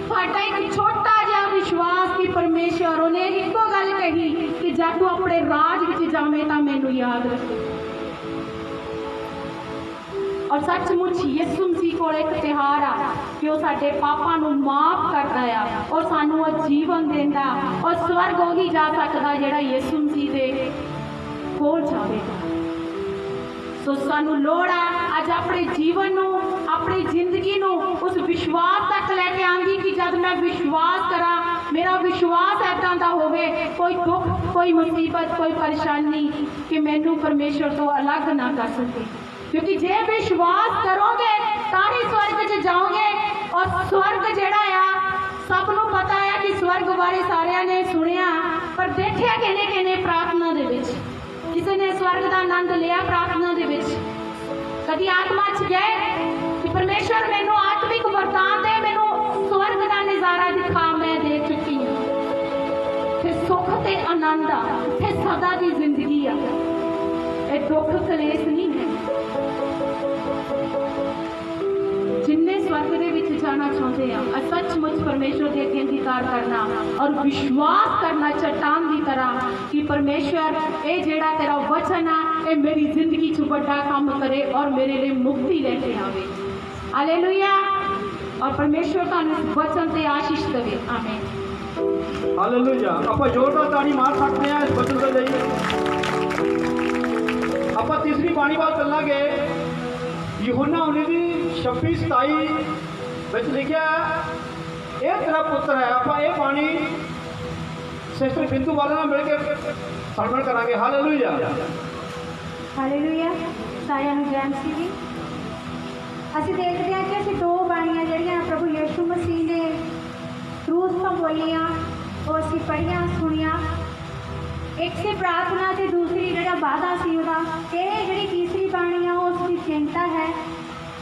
साडा एक छोटा जिहा विश्वास कि परमेश्वर उन्हें इको गल कही कि जब तू अपने राज विच जावे तां मैनू याद रखे। और सचमुच यीशु मसीह कोल एक तिहार आ कि वो साडे पापां नूं माफ करदा आ और सानू वो जीवन देंदा, और स्वर्ग वही जा सकदा जिहड़ा यीशु मसीह दे कोल जावेगा। तो सानू लोड़ है अज अपने जीवन नूं, अपनी जिंदगी नूं उस विश्वास तक लैके आंदी कि जब मैं विश्वास करा, मेरा विश्वास ऐदां दा होवे, कोई दुख, कोई मुसीबत, कोई परेशानी कि मैनू परमेश्वर तो अलग ना कर सके। क्योंकि जे विश्वास करोगे तारी स्वर्ग च जाओगे। और स्वर्ग जिहड़ा आ सब नूं पता है कि स्वर्ग बारे सारिਆਂ ने सुनिया, पर देखिया किने प्रार्थना दे विच। किसी ने स्वर्ग का आनंद लिया प्रार्थना दे विच? कभी आत्मा च गए कि परमेश्वर मैनू आत्मिक वरदान दे, मैनू स्वर्ग का नज़ारा दिखा, मैं दे चुकी हूँ। फिर सुख ते आनंद आ, फिर सदा की जिंदगी आ, ये दुख कलेश नहीं है। जिन्ने स्वर्ग दे विच जाना चाहते हैं, सचमुच परमेश्वर के अगे इंतजार करना और विश्वास करना चट्टान की तरह कि परमेश्वर ये जेड़ा तेरा वचन है ये मेरी जिंदगी च बड़ा काम करे और मेरे लिए मुक्ति लेके आवे। हालेलुया। और परमेश्वर तुहानू वचन ते आशीष देवे। आमीन। हालेलुया। आपां जोरदार ताड़ी मार सकते हैं इस वचन दे लई। आपां तीसरी बाणी वाल चलांगे। यूहन्ना 19:26-27 ਵਿੱਚ ਲਿਖਿਆ ਇਹ ਤੇਰਾ ਪੁੱਤਰ ਹੈ। ਆਪਾਂ ਇਹ ਬਾਣੀ ਸਿਸਟਰ ਬਿੰਦੂ ਵਾਲੇ ਨਾਲ ਮਿਲ ਕੇ ਸਰਵਣ ਕਰਾਂਗੇ। ਹਾਲੇਲੂਇਆ। ਹਾਲੇਲੂਇਆ। ਸਾਰਿਆਂ ਨੂੰ ਜੈ ਮਸੀਹ ਜੀ। ਅਸੀਂ ਦੇਖਦੇ ਹਾਂ ਕਿ ਅਸੀਂ ਦੋ ਬਾਣੀਆਂ ਜਿਹੜੀਆਂ ਪ੍ਰਭੂ ਯਿਸੂ ਮਸੀਹ ਨੇ ਕਰੂਸ ਤੋਂ ਬੋਲੀਆਂ ਉਹ ਅਸੀਂ ਪੜ੍ਹੀਆਂ ਸੁਣੀਆਂ। ਇੱਕ ਸੀ ਪ੍ਰਾਰਥਨਾ ਤੇ ਦੂਸਰੀ ਜਿਹੜਾ ਵਾਅਦਾ ਸੀ ਉਹਦਾ। ਇਹ ਜਿਹੜੀ ਤੀਸਰੀ ਬਾਣੀ ਆ ਉਹ ਉਸਦੀ ਚਿੰਤਾ ਹੈ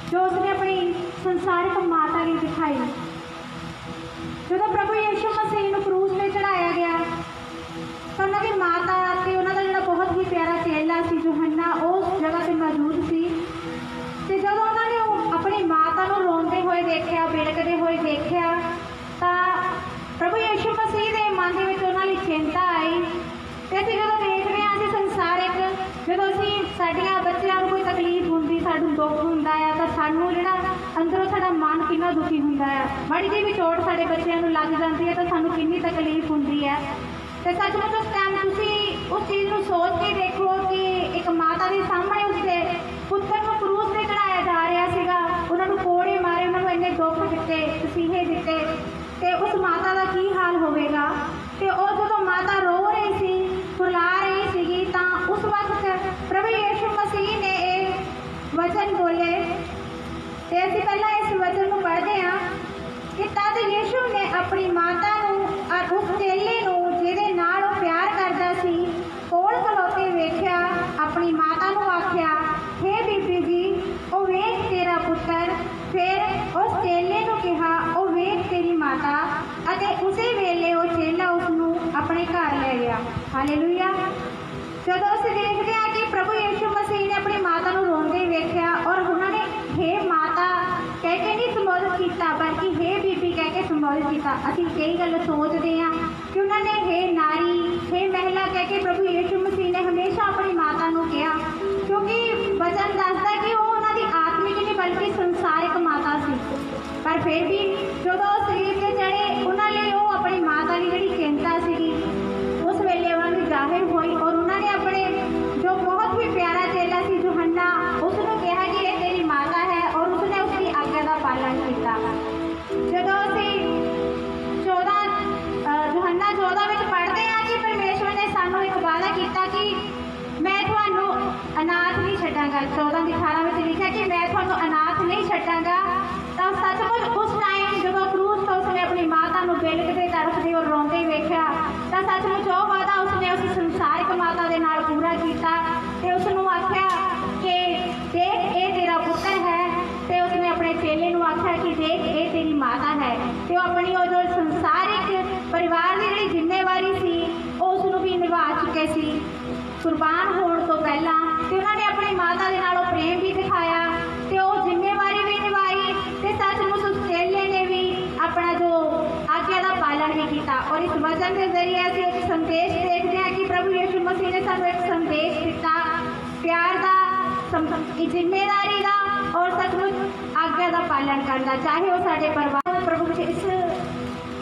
जो उसने अपनी संसारिक माता ने दिखाई। जो प्रभु यीशु मसीह को क्रूस में चढ़ाया गया तो उन्होंने माता ते उन्होंने जो बहुत ही प्यारा चेला सी यूहन्ना उस जगह से मौजूद सी। तो जब उन्होंने अपनी माता को रोंदे हुए देखा, बिलकते हुए देखा, तो प्रभु यीशु मसीह के मन में उन्होंने चिंता आई। तो असीं जो देख रहे हैं संसारिक, जो असीं साडियां बच्चियां नूं कोई तकलीफ होंदी, सानूं दुख हुंदा है, तो सानूं जिहड़ा अंदरों साडा मन कितना दुखी हुंदा है। माड़ी जी भी चोट साडे बच्चियां नूं लग जाती है तो सानूं कितनी तकलीफ हुंदी है। तो सचमुच उस टाइम तुसीं उस चीज़ नूं सोच के देखो कि एक माता के सामने उसके पुत्तर नूं क्रूस ते चढ़ाया जा रहा सीगा, उन्हां नूं कोड़े मारे, उन्हां नूं इन्ने दुख दिते, तसीहे दिते, ते उस माता का की हाल होवेगा। ते ओ जदों माता रो रही सी, फुला रही सीगी, तां उस वक्त प्रभु यीशु मसीह ने एक वचन बोले। ते असीं पहलां इस वचन नूं पढ़दे हां कि तद यीशु ने अपनी माता नूं और उस चेले नूं जिहदे नाल ओह प्यार करदा सी कोल खलोते वेख्या, अपनी माता नूं आख्या, हे बीबी जी, ओ वेख तेरा पुत्तर। फिर उस चेले नूं कहा, ओ वेख तेरी माता। अते उसी वेले ਹਾਲੇਲੂਇਆ। ਜਦੋਂ ਅਸੀਂ ਦੇਖਦੇ ਹਾਂ ਕਿ ਪ੍ਰਭੂ ਯਿਸੂ ਮਸੀਹ ਨੇ ਆਪਣੀ ਮਾਤਾ ਨੂੰ ਰੋਂਦੇ ਵੇਖਿਆ ਔਰ ਉਹਨਾਂ ਨੇ ਹੇ ਮਾਤਾ ਕਹਿ ਕੇ ਨਹੀਂ ਸੰਬੋਧਨ ਕੀਤਾ, ਬਲਕਿ ਹੇ ਬੀਬੀ ਕਹਿ ਕੇ ਸੰਬੋਧਨ ਕੀਤਾ। ਅਸੀਂ ਕਈ ਗੱਲ ਸੋਚਦੇ ਹਾਂ ਕਿ ਉਹਨਾਂ ਨੇ ਹੇ ਨਾਰੀ, ਹੇ ਮਹਿਲਾ ਕਹਿ ਕੇ ਪ੍ਰਭੂ ਯਿਸੂ ਮਸੀਹ ਨੇ ਹਮੇਸ਼ਾ ਆਪਣੀ ਮਾਤਾ ਨੂੰ ਕਿਹਾ, ਕਿਉਂਕਿ ਵਚਨ ਦੱਸਦਾ ਕਿ ਉਹ ਉਹਨਾਂ ਦੀ ਆਤਮਿਕ ਨਹੀਂ ਬਲਕਿ ਸੰਸਾਰਿਕ ਮਾਤਾ ਸੀ। ਪਰ ਫਿਰ ਵੀ ਜਦੋਂ ਉਹ ਸਰੀਰ ਤੇ ਚੜੇ, ਉਹਨਾਂ ਲਈ ਉਹ ਆਪਣੀ ਮਾਤਾ ਦੀ ਜਿਹੜੀ ਚਿੰਤਾ ਸੀਗੀ ਉਸ ਵੇਲੇ ਉਹਨਾਂ ਨੂੰ ਜ਼ਾਹਿਰ ਹੋਈ ਔਰ ਉਹਨਾਂ ਨੇ ਆਪਣੇ ਜੋ ਬਹੁਤ ਹੀ ਪਿਆਰਾ ਚੇਲਾ ਸੀ ਯੋਹੰਨਾ, ਉਸ ਨੂੰ ਕਿਹਾ ਕਿ ਇਹ ਤੇਰੀ ਮਾਤਾ ਹੈ ਔਰ ਉਸਨੇ ਉਸਦੀ ਆਗਿਆ ਦਾ ਪਾਲਣ ਕੀਤਾ। ਜਦੋਂ ਅਸੀਂ ਯੋਹੰਨਾ 14 ਵਿੱਚ ਪੜ੍ਹਦੇ ਹਾਂ ਕਿ ਪਰਮੇਸ਼ਵਰ ਨੇ ਸਾਨੂੰ ਇੱਕ ਵਾਅਦਾ ਕੀਤਾ ਕਿ ਮੈਂ ਤੁਹਾਨੂੰ ਅਨਾਥ ਨਹੀਂ ਛੱਡਾਂਗਾ। 14 ਦੀ 18 ਵਿੱਚ ਲਿਖਿਆ ਕਿ ਮੈਂ ਤੁਹਾਨੂੰ ਅਨਾਥ ਨਹੀਂ ਛੱਡਾਂਗਾ। ਤਾਂ ਸੱਚਮੁੱਚ ਉਸ ਟਾਈਮ ਜਦੋਂ ਕਰੂਸ ਤੋਂ ਉਸਨੇ ਆਪਣੀ ਮਾਤਾ ਨੂੰ ਬਿਲਕਦੇ ਤੜਫਦੇ ਔਰ ਰੋਂਦੇ ਵੇਖਿਆ, ਤਾਂ ਸੱਚਮੁੱਚ ਉਹ ਵਾਅਦਾ ਉਸਨੇ ਉਸ ਸੰਸਾਰਿਕ ਮਾਤਾ ਦੇ ਨਾਲ ਪੂਰਾ ਕੀਤਾ ਤੇ ਉਸ ਨੂੰ ਆਖਿਆ ਕਿ ਦੇਖ ਇਹ ਤੇਰਾ ਪੁੱਤਰ ਹੈ, ਤੇ ਉਸਨੇ ਆਪਣੇ ਚੇਲੇ ਨੂੰ ਆਖਿਆ ਕਿ ਦੇਖ ਇਹ ਤੇਰੀ ਮਾਤਾ ਹੈ। ਤੇ ਉਹ ਆਪਣੀ ਉਹ ਜੋ ਸੰਸਾਰਿਕ ਪਰਿਵਾਰ ਦੀ ਜਿਹੜੀ ਜ਼ਿੰਮੇਵਾਰੀ ਸੀ ਉਹ ਉਸ ਨੂੰ ਵੀ ਨਿਭਾ ਚੁੱਕੇ ਸੀ ਕੁਰਬਾਨ ਹੋਣ ਤੋਂ ਪਹਿਲਾਂ। ਤੇ ਉਹਨਾਂ ਨੇ ਆਪਣੀ ਮਾਤਾ ਦੇ ਨਾਲ ਉਹ ਪ੍ਰੇਮ ਵੀ ਦਿਖਾਇਆ ਤੇ ਉਹ ਜ਼ਿੰਮੇਵਾਰੀ ਵੀ ਨਿਭਾਈ ਤੇ ਸੱਚਮੁੱਚ ਉਸ ਚੇਲੇ ਨੇ ਵੀ ਆਪਣਾ ਜੋ ਆਗਿਆ ਦਾ ਪਾਲਣ ਵੀ ਕੀਤਾ। ਔਰ ਇਸ ਵਚਨ ਦੇ ਜ਼ਰੀਏ ਅਸੀਂ ਇੱਕ ਸੰਦੇਸ਼ ਦੇਖਦੇ ਹਾਂ ਕਿ ਪ੍ਰਭੂ ਯਿਸੂ ਮਸੀਹ ਨੇ ਸਾਨੂੰ ਇੱਕ ਸੰਦੇਸ਼ ਦਿੱਤਾ ਪਿਆਰ ਦਾ, ਜ਼ਿੰਮੇਵਾਰੀ ਦਾ ਔਰ ਸੱਚਮੁੱਚ ਆਗਿਆ ਦਾ ਪਾਲਣ ਕਰਨ ਦਾ, ਚਾਹੇ ਉਹ ਸਾਡੇ ਪਰਿਵਾਰ ਪ੍ਰਭੂ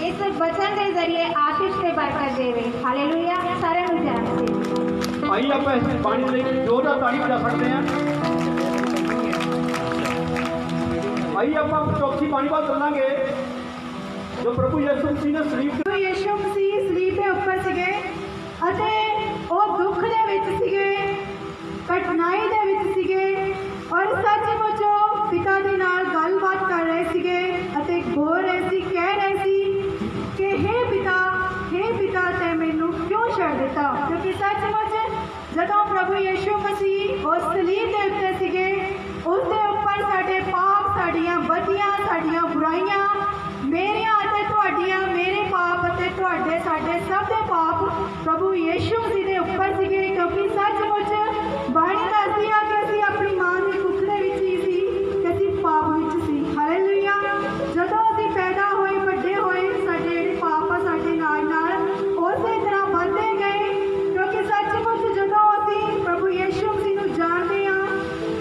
ਇਸ ਵਚਨ ਦੇ ਜ਼ਰੀਏ ਆਸ਼ੀਸ਼ ਤੇ ਬਰਕਤ ਦੇਵੇ। ਹਾਲੇਲੂਇਆ। ਸਾਰਿਆਂ ਨੂੰ ਜੈ ਮਸੀਹ। ਭਾਈ ਆਪਾਂ ਇਸ ਬਾਣੀ ਲਈ ਜ਼ੋਰਦਾਰ ਤਾੜੀ ਵਜਾ ਸਕਦੇ ਹਾਂ। ਭਾਈ ਆਪਾਂ ਚੌਥੀ ਬਾਣੀ ਵੱਲ ਚੱਲਾਂਗੇ ਜੋ ਪ੍ਰਭੂ ਯਿਸੂ ਮਸੀਹ ਨੇ ਸਲੀਬ ਯਿਸੂ ਮਸੀਹ ਸਲੀਬ ਦੇ ਉੱਪਰ ਸੀਗੇ ਅਤੇ ਉਹ ਦੁੱਖ ਦੇ ਵਿੱਚ ਸੀਗੇ, ਕਠਿਨਾਈ ਦੇ ਵਿੱਚ ਸੀਗੇ ਔਰ ਸੱਚਮੁੱਚ ਉਹ ਪਿਤਾ ਦੇ ਨਾਲ ਗੱਲਬਾਤ ਕਰ ਰਹੇ ਸੀਗੇ ਅਤੇ ਬੋਲ ਰਹੇ ਸੀ, ਕਹਿ ਰਹੇ ਸੀ ਕਿ ਹੇ ਪਿਤਾ ਤੈਂ ਮੈਨੂੰ ਕਿਉਂ ਛੱਡ ਦਿੱਤਾ। ਕਿਉਂਕਿ ਸੱਚਮੁੱਚ ਜਦੋਂ ਪ੍ਰਭੂ ਯਿਸੂ ਮਸੀਹ ਉਸ ਸਲੀਬ ਦੇ ਉੱਤੇ ਸੀਗੇ, ਉਸ ਦੇ ਉੱਪਰ ਸਾਡੇ ਪਾਪ, ਸਾਡੀਆਂ ਬਦੀਆਂ, ਸਾਡੀਆਂ ਬੁਰਾਈਆਂ, ਮੇਰੀਆਂ ਅਤੇ ਤੁਹਾਡੀਆਂ, ਮੇਰੇ ਪਾਪ ਅਤੇ ਤੁਹਾਡੇ, ਸਾਡੇ ਸਭ ਦੇ ਪਾਪ ਪ੍ਰਭੂ ਯਿਸੂ ਮਸੀਹ ਦੇ ਉੱਪਰ ਸੀਗੇ। ਕਿਉਂਕਿ ਸੱਚਮੁੱਚ ਬਾਣੀ ਦੱਸਦੀ ਆ ਕਿ ਅਸੀਂ ਆਪਣੀ ਮਾਂ ਦੀ ਕੁੱਖ ਦੇ ਵਿੱਚ ਹੀ ਸੀ ਕਿ ਅਸੀਂ ਪਾਪ ਵਿੱਚ ਸੀ। ਹਾਲੇਲੂਇਆ। ਜਦੋਂ ਅਸੀਂ ਪੈਦਾ ਹੋਏ, ਵੱਡੇ ਹੋਏ, ਸਾਡੇ ਜਿਹੜੇ ਪਾਪ ਆ ਸਾਡੇ ਨਾਲ ਨਾਲ ਉਸੇ ਤਰ੍ਹਾਂ ਵੱਧਦੇ ਗਏ। ਕਿਉਂਕਿ ਸੱਚਮੁੱਚ ਜਦੋਂ ਅਸੀਂ ਪ੍ਰਭੂ ਯਿਸੂ ਮਸੀਹ ਨੂੰ ਜਾਣਦੇ ਹਾਂ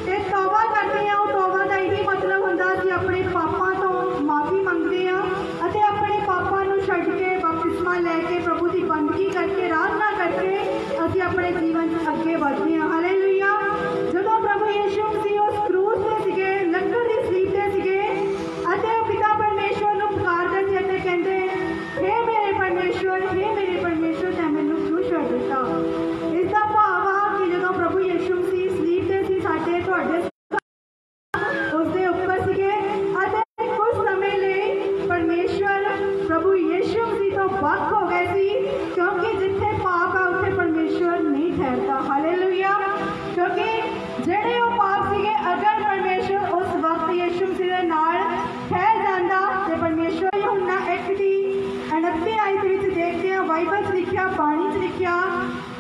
ਤੇ ਤੌਬਾ ਕਰਦੇ ਹਾਂ, ਉਹ ਤੌਬਾ ਦਾ ਇਹੀ ਮਤਲਬ ਹੁੰਦਾ ਅਸੀਂ ਆਪਣੇ ਪਾਪਾਂ ਤੋਂ ਮਾਫੀ ਮੰਗਦੇ ਹਾਂ ਅਤੇ ਆਪਣੇ ਪਾਪਾਂ ਨੂੰ ਛੱਡ ਕੇ ਬਪਤਿਸਮਾ ਲੈ ਕੇ ਪ੍ਰਭੂ ਦੀ ਬੰਦਗੀ ਕਰਕੇ, ਆਰਾਧਨਾ ਕਰਕੇ ਅਸੀਂ ਆਪਣੇ ਜੀਵਨ 'ਚ ਅੱਗੇ ਵਧਦੇ ਹਾਂ। ਹਾਲੇਲੂਇਆ। ਜਦੋਂ ਪ੍ਰਭੂ ਯਿਸੂ ਮਸੀਹ ਉਸ ਕਰੂਸ ਤੇ ਸੀਗੇ, ਲੱਕੜ ਦੀ ਸਲੀਬ ਤੇ ਸੀਗੇ ਅਤੇ ਉਹ ਪਿਤਾ ਪਰਮੇਸ਼ਵਰ ਨੂੰ ਪੁਕਾਰਦੇ ਸੀ ਅਤੇ ਕਹਿੰਦੇ ਹੇ ਮੇਰੇ ਪਰਮੇਸ਼ਵਰ ਤੈਂ ਮੈਨੂੰ ਕਿਉਂ ਛੱਡ ਦਿੱਤਾ। ਇਸ ਦਾ ਭਾਵ ਆ ਕਿ ਜਦੋਂ ਪ੍ਰਭੂ ਯਿਸੂ ਮਸੀਹ ਸਲੀਬ ਤੇ ਸੀ, ਸਾਡੇ ਤੁਹਾਡੇ ਉਸਦੇ ਉੱਪਰ ਸੀਗੇ ਅਤੇ ਕੁਝ ਸਮੇਂ ਲਈ ਪਰਮੇਸ਼ਵਰ ਪ੍ਰਭੂ ਯਿਸੂ ਮਸੀਹ ਤੋਂ ਵੱਖ ਹੋ ਗਏ ਸੀ। ਕਿਉਂਕਿ ਜਿੱਥੇ ਪਾਪ ਆ ਉੱਥੇ ਪਰਮੇਸ਼ਵਰ ਨਹੀਂ ਠਹਿਰਦਾ। ਹਾਲੇਲੂਇਆ। ਕਿਉਂਕਿ ਜਿਹੜੇ ਉਹ ਪਾਪ ਸੀਗੇ, ਅਗਰ ਪਰਮੇਸ਼ਵਰ ਉਸ ਵਕਤ ਯਿਸੂ ਮਸੀਹ ਦੇ ਨਾਲ ਠਹਿਰ ਜਾਂਦਾ ਤੇ ਪਰਮੇਸ਼ਵਰ ਯੋਹੰਨਾ 1:29 ਆਇਤ ਵਿੱਚ ਦੇਖਦੇ ਹਾਂ, ਬਾਈਬਲ 'ਚ ਲਿਖਿਆ, ਬਾਣੀ 'ਚ ਲਿਖਿਆ,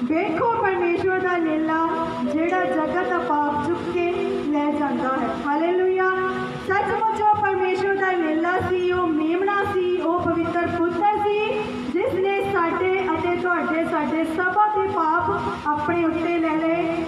ਵੇਖੋ ਪਰਮੇਸ਼ਵਰ ਦਾ ਲੇਲਾ ਜਿਹੜਾ ਜਗਤ ਦਾ ਪਾਪ ਚੁੱਕ ਕੇ ਲੈ ਜਾਂਦਾ ਹੈ। ਹਾਲੇਲੂਇਆ। ਸੱਚਮੁੱਚ ਉਹ ਪਰਮੇਸ਼ਵਰ ਦਾ ਲੇਲਾ ਸੀ, ਉਹ ਮੇਮਣਾ ਸੀ, ਉਹ ਪਵਿੱਤਰ ਪੁੱਤਰ ਸੀ ਜਿਸ ਨੇ ਸਾਡੇ ਅਤੇ ਤੁਹਾਡੇ, ਸਾਡੇ ਸਭਾ ਦੇ ਪਾਪ ਆਪਣੇ ਉੱਤੇ ਲੈ ਲਏ